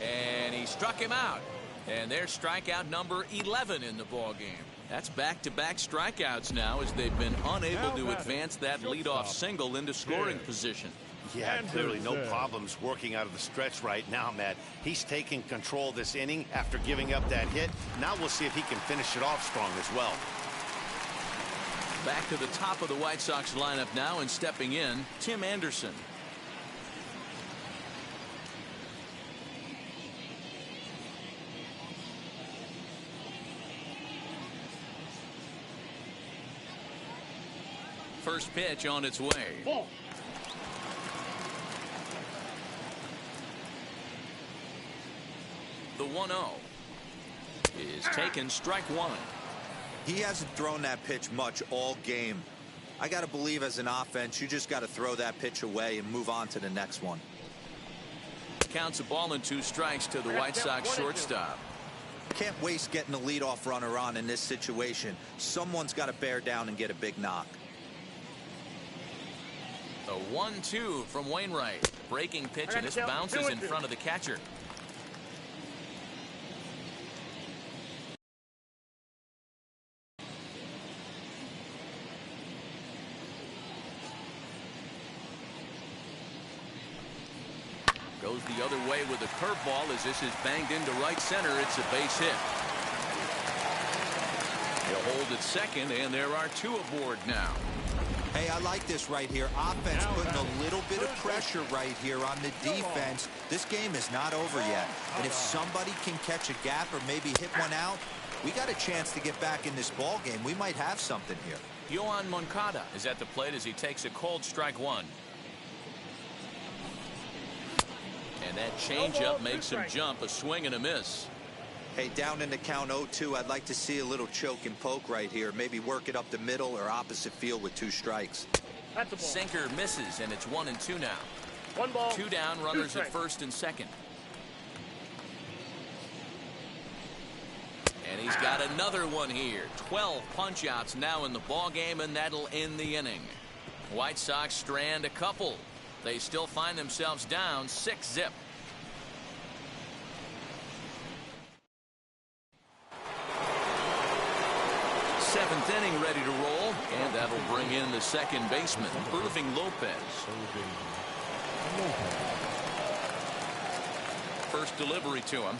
And he struck him out. And there's strikeout number 11 in the ball game. That's back-to-back strikeouts now, as they've been unable to advance that leadoff single into scoring position. Yeah, clearly no problems working out of the stretch right now, Matt. He's taking control of this inning after giving up that hit. Now we'll see if he can finish it off strong as well. Back to the top of the White Sox lineup now, and stepping in, Tim Anderson. First pitch on its way. Ball. The 1-0 is taken, strike 1. He hasn't thrown that pitch much all game. I got to believe as an offense, you just got to throw that pitch away and move on to the next one. Counts a ball and 2 strikes to the White Sox shortstop. Can't waste getting a leadoff runner on in this situation. Someone's got to bear down and get a big knock. The 1-2 from Wainwright. Breaking pitch, and this bounces in front of the catcher. Goes the other way with a curveball as this is banged into right center. It's a base hit. He'll hold at second, and there are 2 aboard now. Hey, I like this right here. Offense putting a little bit of pressure right here on the defense. This game is not over yet. And if somebody can catch a gap or maybe hit one out, we got a chance to get back in this ball game. We might have something here. Yohan Moncada is at the plate as he takes a cold strike 1. And that changeup makes him jump, a swing and a miss. Hey, down in the count 0-2, I'd like to see a little choke and poke right here. Maybe work it up the middle or opposite field with 2 strikes. That's a ball. Sinker misses, and it's 1 and 2 now. 1 ball. 2 down, runners 2 at strikes. first and second. And he's got another one here. 12 punch-outs now in the ball game, and that'll end the inning. White Sox strand a couple. They still find themselves down 6-zip. Seventh inning ready to roll, and that'll bring in the second baseman, Irving Lopez. First delivery to him.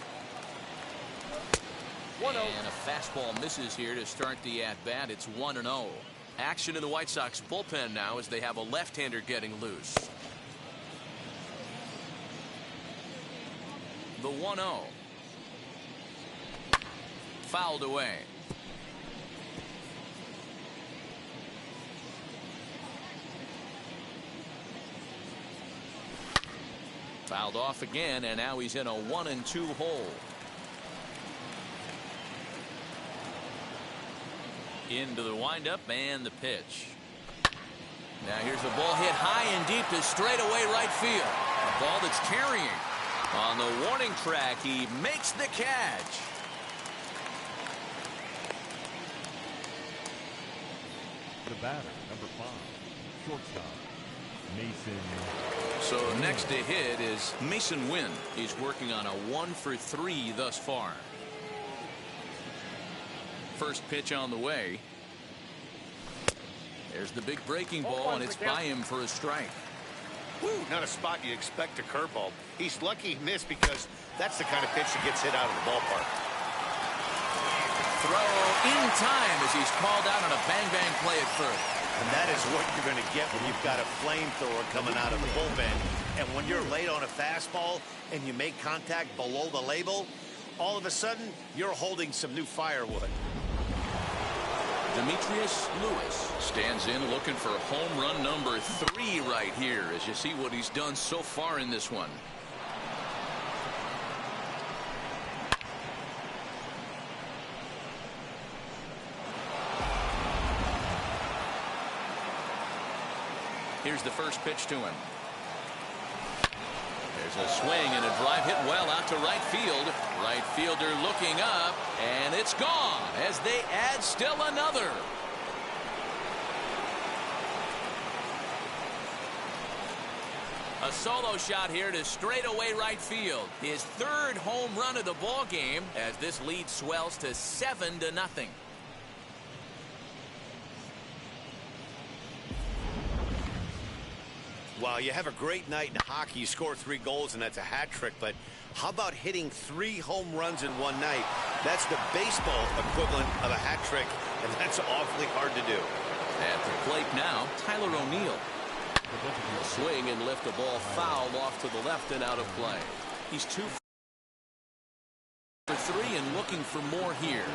And a fastball misses here to start the at-bat. It's 1-0. Action in the White Sox bullpen now as they have a left-hander getting loose. The 1-0. Fouled away. Fouled off again, and now he's in a 1-2 hole. Into the windup and the pitch. Now here's a ball hit high and deep to straightaway right field. A ball that's carrying. On the warning track, he makes the catch. The batter, number 5, shortstop, Mason. So next to hit is Mason Wynn. He's working on a 1-for-3 thus far. First pitch on the way. There's the big breaking ball, and it's by him for a strike. Woo, not a spot you'd expect a curveball. He's lucky he missed because that's the kind of pitch that gets hit out of the ballpark. Throw in time as he's called out on a bang-bang play at third. And that is what you're going to get when you've got a flamethrower coming out of the bullpen. And when you're late on a fastball and you make contact below the label, all of a sudden you're holding some new firewood. Demetrius Lewis stands in looking for home run number 3 right here as you see what he's done so far in this one. Here's the first pitch to him. There's a swing and a drive hit well out to right field. Right fielder looking up, and it's gone as they add still another. A solo shot here to straightaway right field. His 3rd home run of the ball game as this lead swells to 7-0. Wow, you have a great night in hockey. You score 3 goals, and that's a hat trick. But how about hitting 3 home runs in one night? That's the baseball equivalent of a hat trick, and that's awfully hard to do. At the plate now, Tyler O'Neill. Swing and lift a ball foul off to the left and out of play. He's 2 for 3 and looking for more here.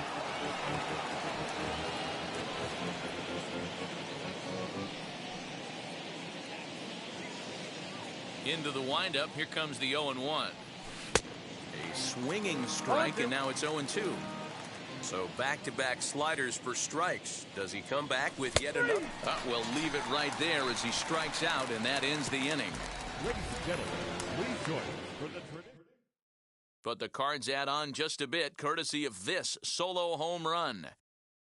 Into the windup. Here comes the 0-1. A swinging strike, and now it's 0-2. So back-to-back sliders for strikes. Does he come back with yet another? We'll leave it right there as he strikes out, and that ends the inning. Ladies and gentlemen, please join us for the tradition. But the Cards add on just a bit, courtesy of this solo home run.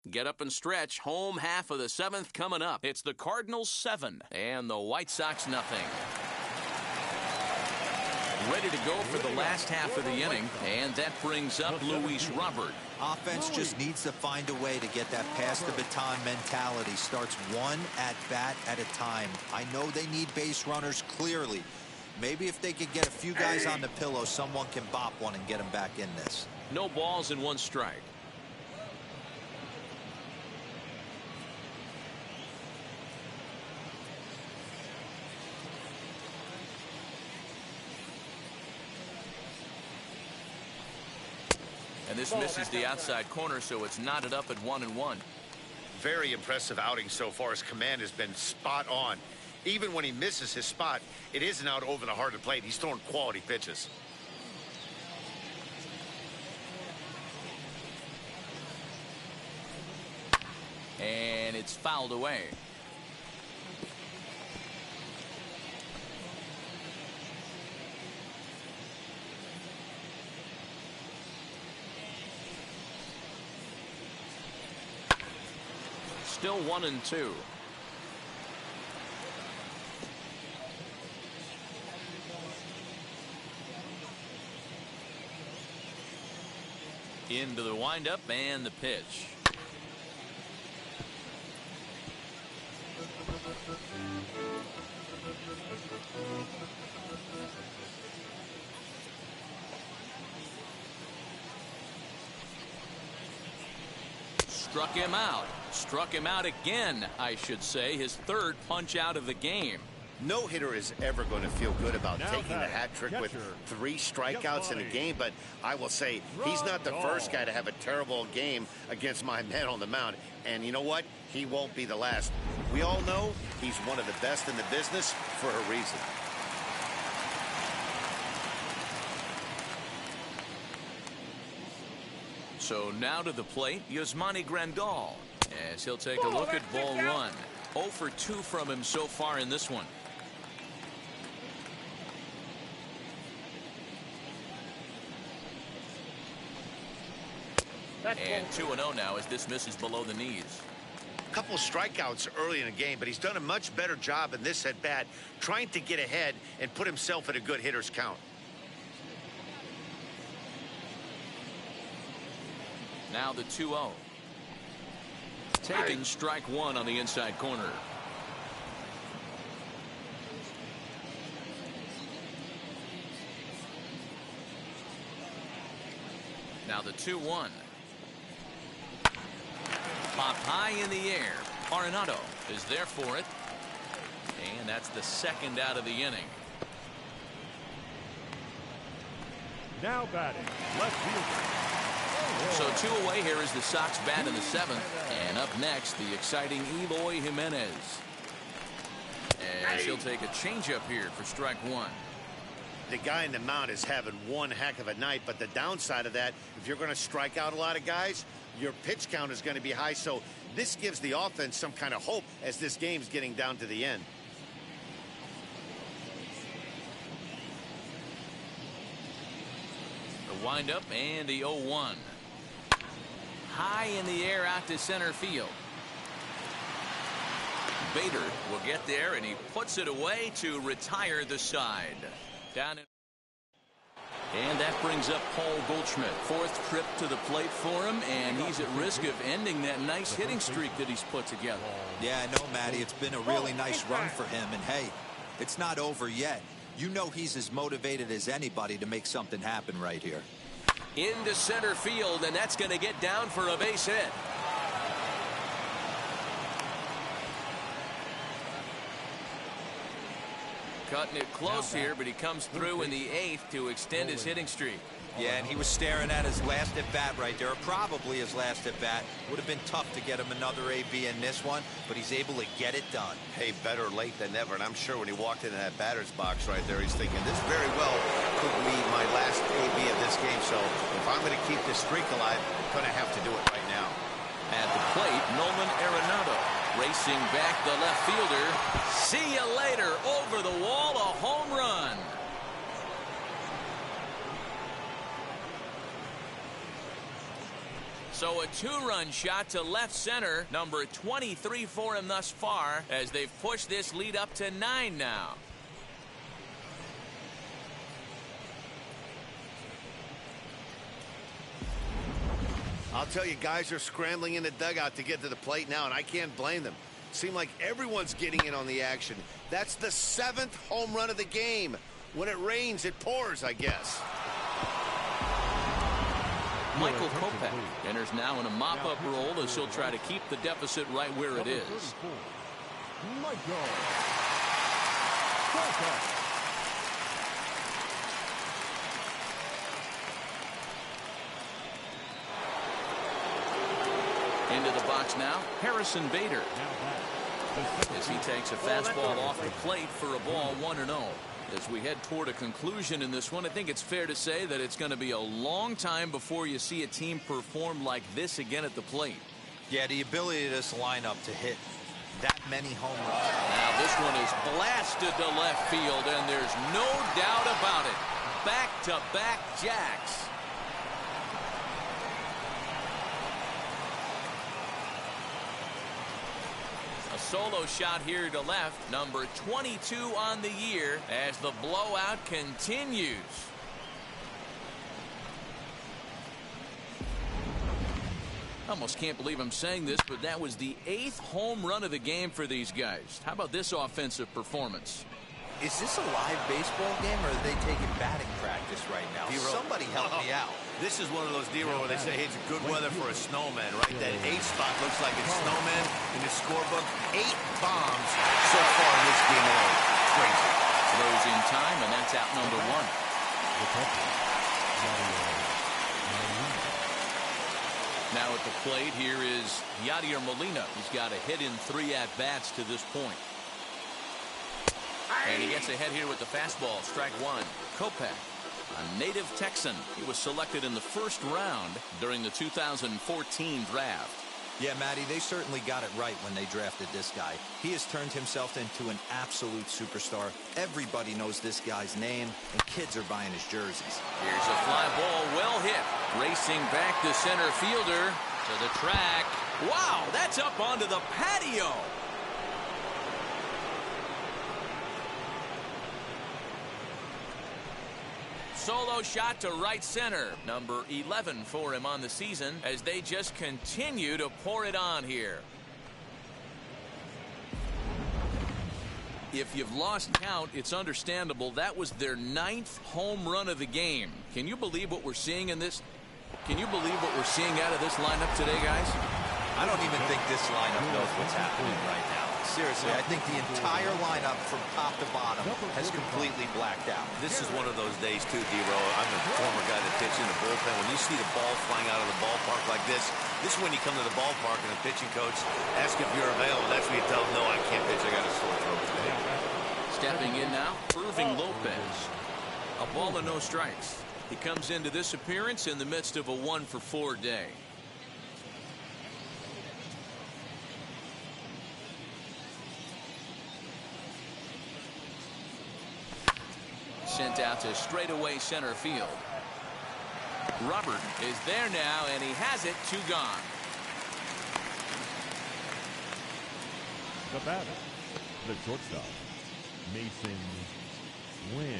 Get up and stretch. Home half of the 7th coming up. It's the Cardinals 7 and the White Sox nothing. Ready to go for the last half of the inning, and that brings up Luis Robert. Offense just needs to find a way to get that pass the baton mentality. Starts one at bat at a time. I know they need base runners clearly. Maybe if they could get a few guys on the pillow, someone can bop one and get them back in this. No balls and 1 strike. And this misses the outside corner, so it's knotted up at 1-1. Very impressive outing so far. His command has been spot on. Even when he misses his spot, it isn't out over the heart of the plate. He's throwing quality pitches. And it's fouled away. Still 1-2. Into the windup and the pitch. Struck him out. Struck him out again, I should say. His third punch out of the game. No hitter is ever going to feel good about Now taking the batting, hat trick with catcher, 3 strikeouts in a Yasmani game, but I will say he's not the first guy to have a terrible game against my man on the mound. And you know what? He won't be the last. We all know he's one of the best in the business for a reason. So now to the plate, Yasmani Grandal, as he'll take a look at ball 1. 0 for 2 from him so far in this one. And 2-0 now as this misses below the knees. A couple of strikeouts early in the game, but he's done a much better job in this at bat trying to get ahead and put himself at a good hitter's count. Now the 2-0. Taking strike 1 on the inside corner. Now the 2-1. Popped high in the air. Ronaldo is there for it. And that's the second out of the inning. Now batting, left fielder. So 2 away here is the Sox bat in the 7th. And up next, the exciting Eloy Jimenez. As he'll take a changeup here for strike 1. The guy in the mound is having one heck of a night, but the downside of that, if you're going to strike out a lot of guys, your pitch count is going to be high. So this gives the offense some kind of hope as this game's getting down to the end. The windup and the 0-1. High in the air out to center field. Bader will get there, and he puts it away to retire the side. Down in. And that brings up Paul Goldschmidt. 4th trip to the plate for him, and he's at risk of ending that nice hitting streak that he's put together. Yeah, I know, Matty. It's been a really nice run for him. And, hey, it's not over yet. You know he's as motivated as anybody to make something happen right here. Into center field, and that's going to get down for a base hit. Cutting it close here, but he comes through in the 8th to extend his hitting streak. Yeah, and he was staring at his last at-bat right there, or probably his last at-bat. Would have been tough to get him another AB in this one, but he's able to get it done. Hey, better late than never, and I'm sure when he walked into that batter's box right there, he's thinking, this very well could be my last AB of this game, so if I'm going to keep this streak alive, I'm going to have to do it right now. At the plate, Nolan Arenado racing back the left fielder. See you later. Over the wall, a home run. So a 2-run shot to left center, number 23 for him thus far, as they've pushed this lead up to 9 now. I'll tell you, guys are scrambling in the dugout to get to the plate now, and I can't blame them. Seems like everyone's getting in on the action. That's the 7th home run of the game. When it rains, it pours, I guess. Michael Kopech enters now in a mop-up role as he'll try to keep the deficit right where it is. Into the box now, Harrison Bader, as he takes a fastball off the plate for a ball 1-0. As we head toward a conclusion in this one, I think it's fair to say that it's going to be a long time before you see a team perform like this again at the plate. Yeah, the ability of this lineup to hit that many home runs. Now this one is blasted to left field, and there's no doubt about it. Back-to-back jacks. solo shot here to left, number 22 on the year, as the blowout continues. Almost can't believe I'm saying this, but that was the 8th home run of the game for these guys. How about this offensive performance? Is this a live baseball game, or are they taking batting practice right now? Somebody help me out. This is one of those D-roll where they say, hey, it's good weather for a snowman, right? That 8 spot looks like it's snowman in the scorebook. 8 bombs so far in this game alone. Crazy. Throws in time, and that's out number 1. Now at the plate, here is Yadier Molina. He's got a hit in 3 at-bats to this point. And he gets ahead here with the fastball. Strike 1. Kopech, a native Texan. He was selected in the first round during the 2014 draft. Yeah, Matty, they certainly got it right when they drafted this guy. He has turned himself into an absolute superstar. Everybody knows this guy's name, and kids are buying his jerseys. Here's a fly ball, well hit. Racing back the center fielder to the track. Wow, that's up onto the patio. Solo shot to right center. Number 11 for him on the season as they just continue to pour it on here. If you've lost count, it's understandable. That was their 9th home run of the game. Can you believe what we're seeing in this? Can you believe what we're seeing out of this lineup today, guys? I don't even think this lineup knows what's happening right now. Seriously, I think the entire lineup from top to bottom has completely blacked out. This is one of those days, too, D-Roll. I'm a former guy that pitched in the bullpen. When you see the ball flying out of the ballpark like this is when you come to the ballpark and the pitching coach asks if you're available. That's when you tell them, no, I can't pitch. I got a sore throat today. Stepping in now, Irving Lopez. A ball and no strikes. He comes into this appearance in the midst of a 1-for-4 day. Sent out to straightaway center field. Robert is there now, and he has it. 2 gone. The batter, the shortstop, Mason Wynn.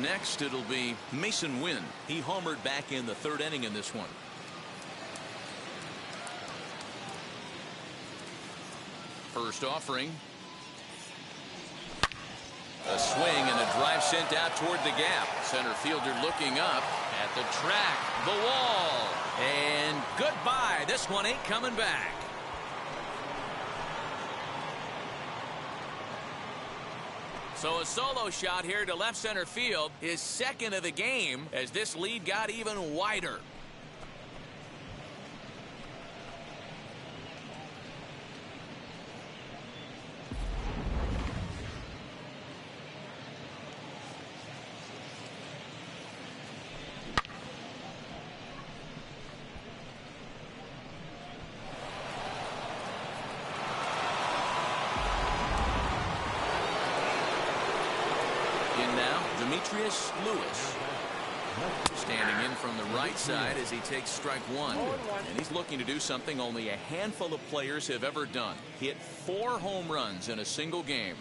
Next, it'll be Mason Wynn. He homered back in the 3rd inning in this one. First offering. A swing and a drive sent out toward the gap. Center fielder looking up at the track. The wall. And goodbye. This one ain't coming back. So a solo shot here to left center field. His 2nd of the game as this lead got even wider. Now, Demetrius Lewis standing in from the right side as he takes strike 1. And he's looking to do something only a handful of players have ever done. Hit 4 home runs in a single game.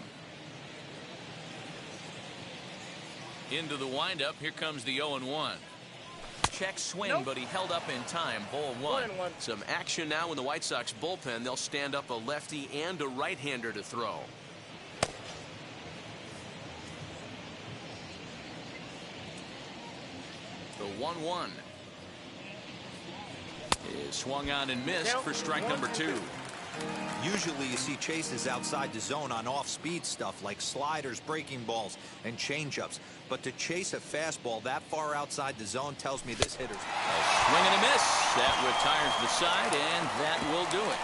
Into the windup. Here comes the 0-1. Check swing, but he held up in time. Ball 1. Some action now in the White Sox bullpen. They'll stand up a lefty and a right-hander to throw. The 1-1 is swung on and missed for strike number 2. Usually you see chases outside the zone on off-speed stuff like sliders, breaking balls, and changeups. But to chase a fastball that far outside the zone tells me this hitter's... A swing and a miss. That retires the side, and that will do it.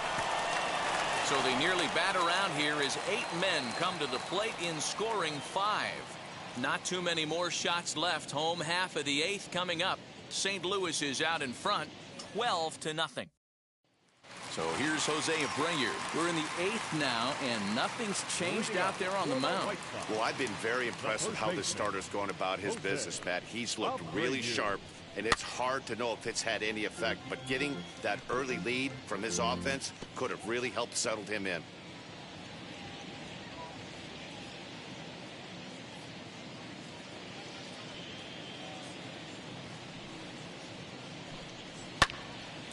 So they nearly bat around here as 8 men come to the plate in scoring 5. Not too many more shots left. Home half of the 8th coming up. St. Louis is out in front, 12-0. So here's Jose Abreu. We're in the 8th now, and nothing's changed out there on the mound. Well, I've been very impressed with how this starter's going about his business, Matt. He's looked really sharp and it's hard to know if it's had any effect. But getting that early lead from his offense could have really helped settle him in.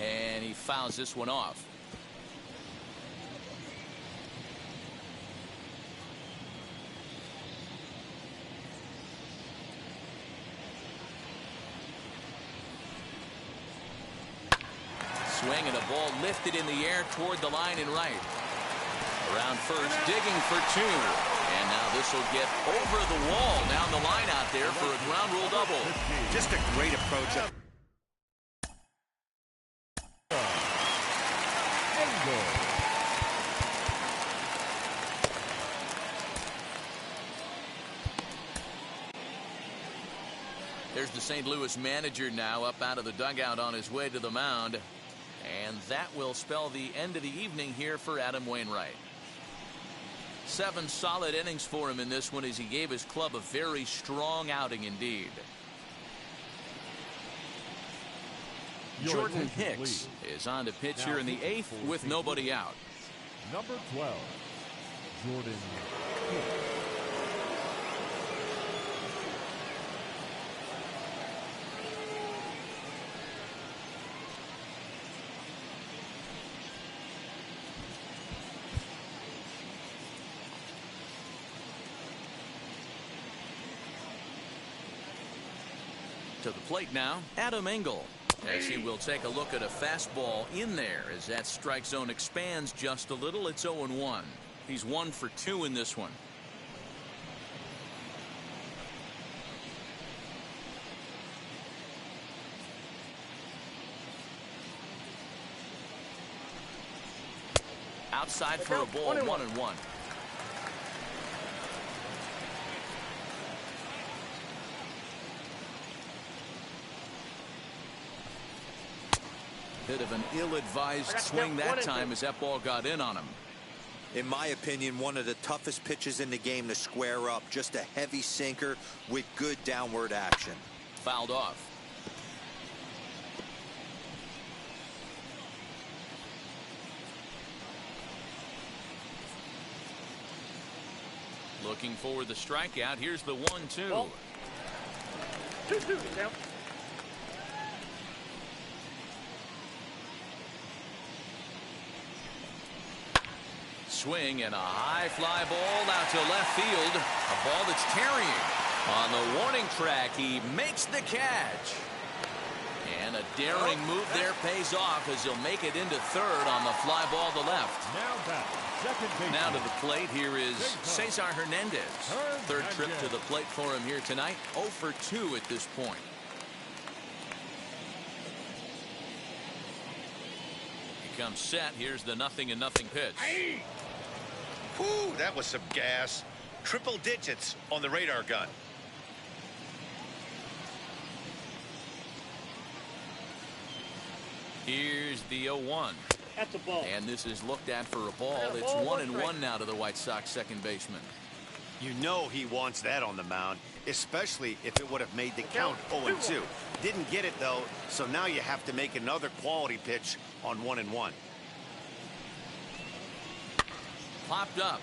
And he fouls this one off. Swing and a ball lifted in the air toward the line and right. Around first, digging for two. And now this will get over the wall down the line out there for a ground rule double. Just a great approach. There's the St. Louis manager now up out of the dugout on his way to the mound. And that will spell the end of the evening here for Adam Wainwright. 7 solid innings for him in this one as he gave his club a very strong outing indeed. Jordan Hicks is on to pitch here in the 8th with nobody out. Number 12, Jordan Hicks. To the plate now, Adam Engel, as he will take a look at a fastball in there as that strike zone expands just a little. It's 0-1. He's 1 for 2 in this one. Outside for a ball, 1-1. Bit of an ill-advised swing that time as that ball got in on him. In my opinion, one of the toughest pitches in the game to square up. Just a heavy sinker with good downward action. Fouled off. Looking for the strikeout. Here's the 1-2. 2-2 count. Swing and a high fly ball out to left field. A ball that's carrying. On the warning track, he makes the catch. And a daring move there pays off as he'll make it into third on the fly ball to left. Now to the plate, here is Cesar Hernandez. Third trip to the plate for him here tonight. 0 for 2 at this point. He comes set. Here's the 0-0 pitch. Whew, that was some gas. Triple digits on the radar gun. Here's the 0-1. That's a ball. And this is looked at for a ball. It's 1-1 now to the White Sox second baseman. You know he wants that on the mound, especially if it would have made the count 0-2. Didn't get it, though, so now you have to make another quality pitch on 1-1. Popped up.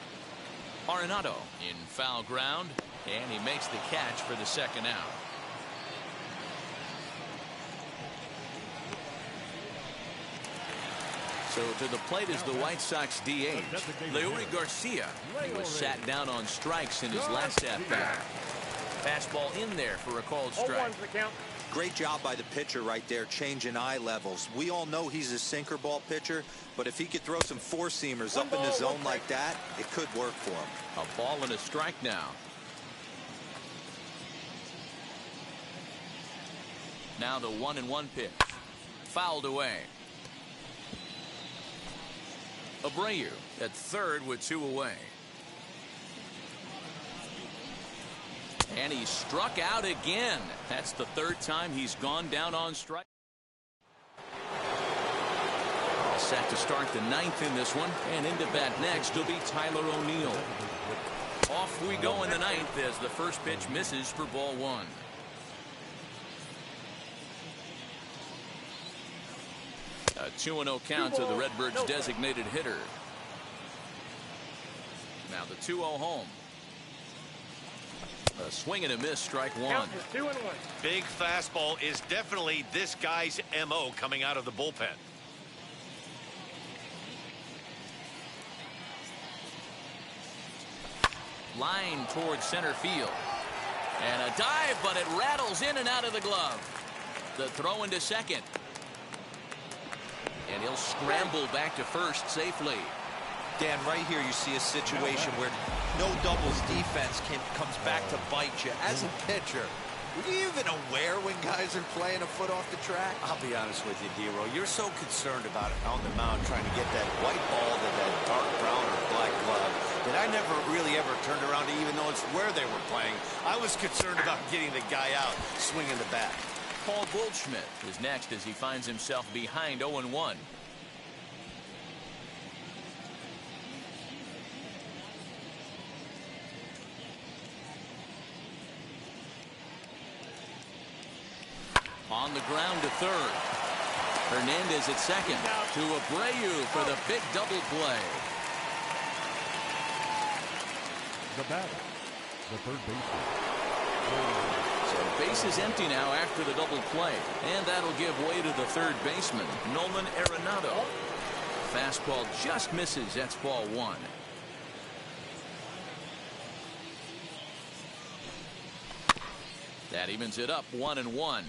Arenado in foul ground, and he makes the catch for the second out. So to the plate is the White Sox DH, Leori Garcia. He was sat down on strikes in his last at-bat. Fastball in there for a called strike. Great job by the pitcher right there, changing eye levels. We all know he's a sinker ball pitcher, but if he could throw some four-seamers up in the zone like that, it could work for him. A ball and a strike now. Now the 1-1 pitch. Fouled away. Abreu at third with 2 away. And he struck out again. That's the third time he's gone down on strike. Set to start the 9th in this one. And into bat next will be Tyler O'Neill. Off we go in the 9th as the first pitch misses for ball 1. A 2-0 count to the Redbirds' designated hitter. Now the 2-0 home. A swing and a miss, strike one. 2-1. Big fastball is definitely this guy's MO coming out of the bullpen. Line towards center field. And a dive, but it rattles in and out of the glove. The throw into second. And he'll scramble back to first safely. Dan, right here you see a situation where no doubles defense comes back to bite you. As a pitcher, were you even aware when guys are playing a foot off the track? I'll be honest with you, D-Roll. You're so concerned about it on the mound trying to get that white ball to that dark brown or black glove that I never really ever turned around to even know it's where they were playing. I was concerned about getting the guy out swinging the bat. Paul Goldschmidt is next as he finds himself behind 0-1. On the ground to third. Hernandez at second. To Abreu for the big double play. The batter, the third baseman. So base is empty now after the double play. And that'll give way to the third baseman, Nolan Arenado. Fastball just misses. That's ball one. That evens it up 1-1.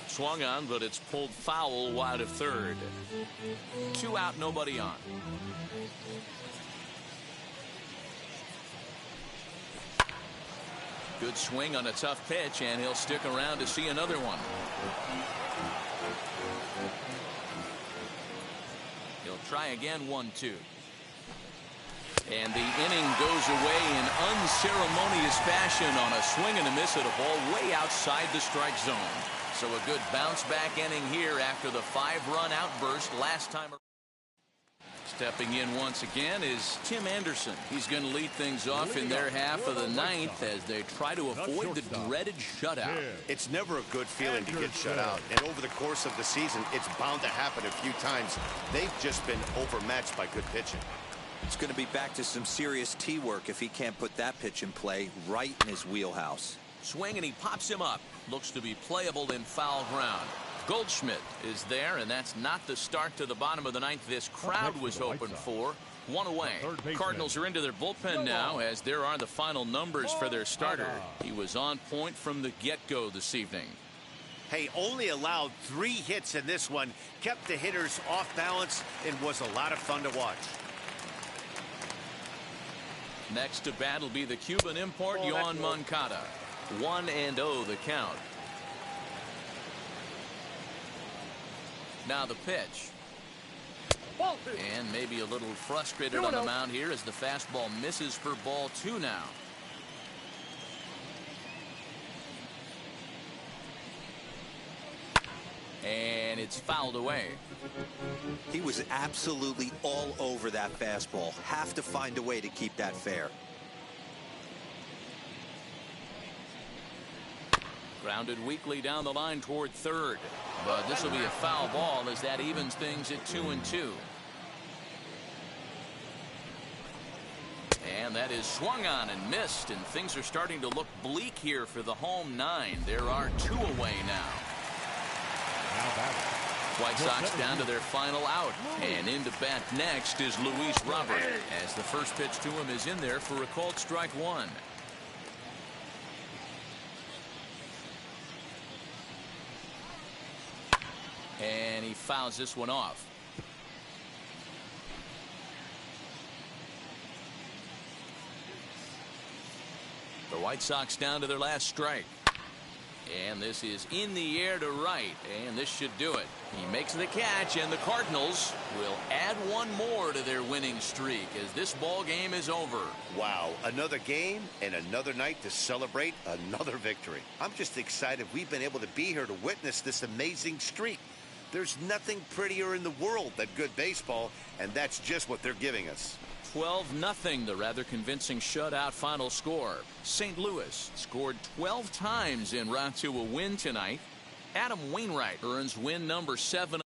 Swung on, but it's pulled foul wide of third. 2 out, nobody on. Good swing on a tough pitch, and he'll stick around to see another one. He'll try again, 1-2. And the inning goes away in unceremonious fashion on a swing and a miss at a ball way outside the strike zone. So a good bounce back inning here after the 5-run outburst last time. Stepping in once again is Tim Anderson. He's going to lead things off in their half of the ninth as they try to avoid the dreaded shutout. It's never a good feeling to get shut out. And over the course of the season, it's bound to happen a few times. They've just been overmatched by good pitching. It's going to be back to some serious tee work if he can't put that pitch in play right in his wheelhouse. Swing and he pops him up. Looks to be playable in foul ground. Goldschmidt is there, and that's not the start to the bottom of the ninth this crowd was hoping for. 1 away. Cardinals are into their bullpen now as there are the final numbers for their starter. He was on point from the get-go this evening. Hey, only allowed 3 hits in this one, kept the hitters off balance, and was a lot of fun to watch. Next to bat will be the Cuban import, Yoan Moncada. 1-0 the count. Now the pitch. And maybe a little frustrated on the mound here as the fastball misses for ball 2 now. And it's fouled away. He was absolutely all over that fastball. Have to find a way to keep that fair. Grounded weakly down the line toward third. But this will be a foul ball as that evens things at 2-2. And that is swung on and missed, and things are starting to look bleak here for the home 9. There are 2 away now. White Sox down to their final out. And into bat next is Luis Robert as the first pitch to him is in there for a called strike 1. And he fouls this one off. The White Sox down to their last strike. And this is in the air to right, and this should do it. He makes the catch, and the Cardinals will add 1 more to their winning streak as this ball game is over. Wow, another game and another night to celebrate another victory. I'm just excited we've been able to be here to witness this amazing streak. There's nothing prettier in the world than good baseball, and that's just what they're giving us. 12-0, the rather convincing shutout final score. St. Louis scored 12 times en route to a win tonight. Adam Wainwright earns win number 7.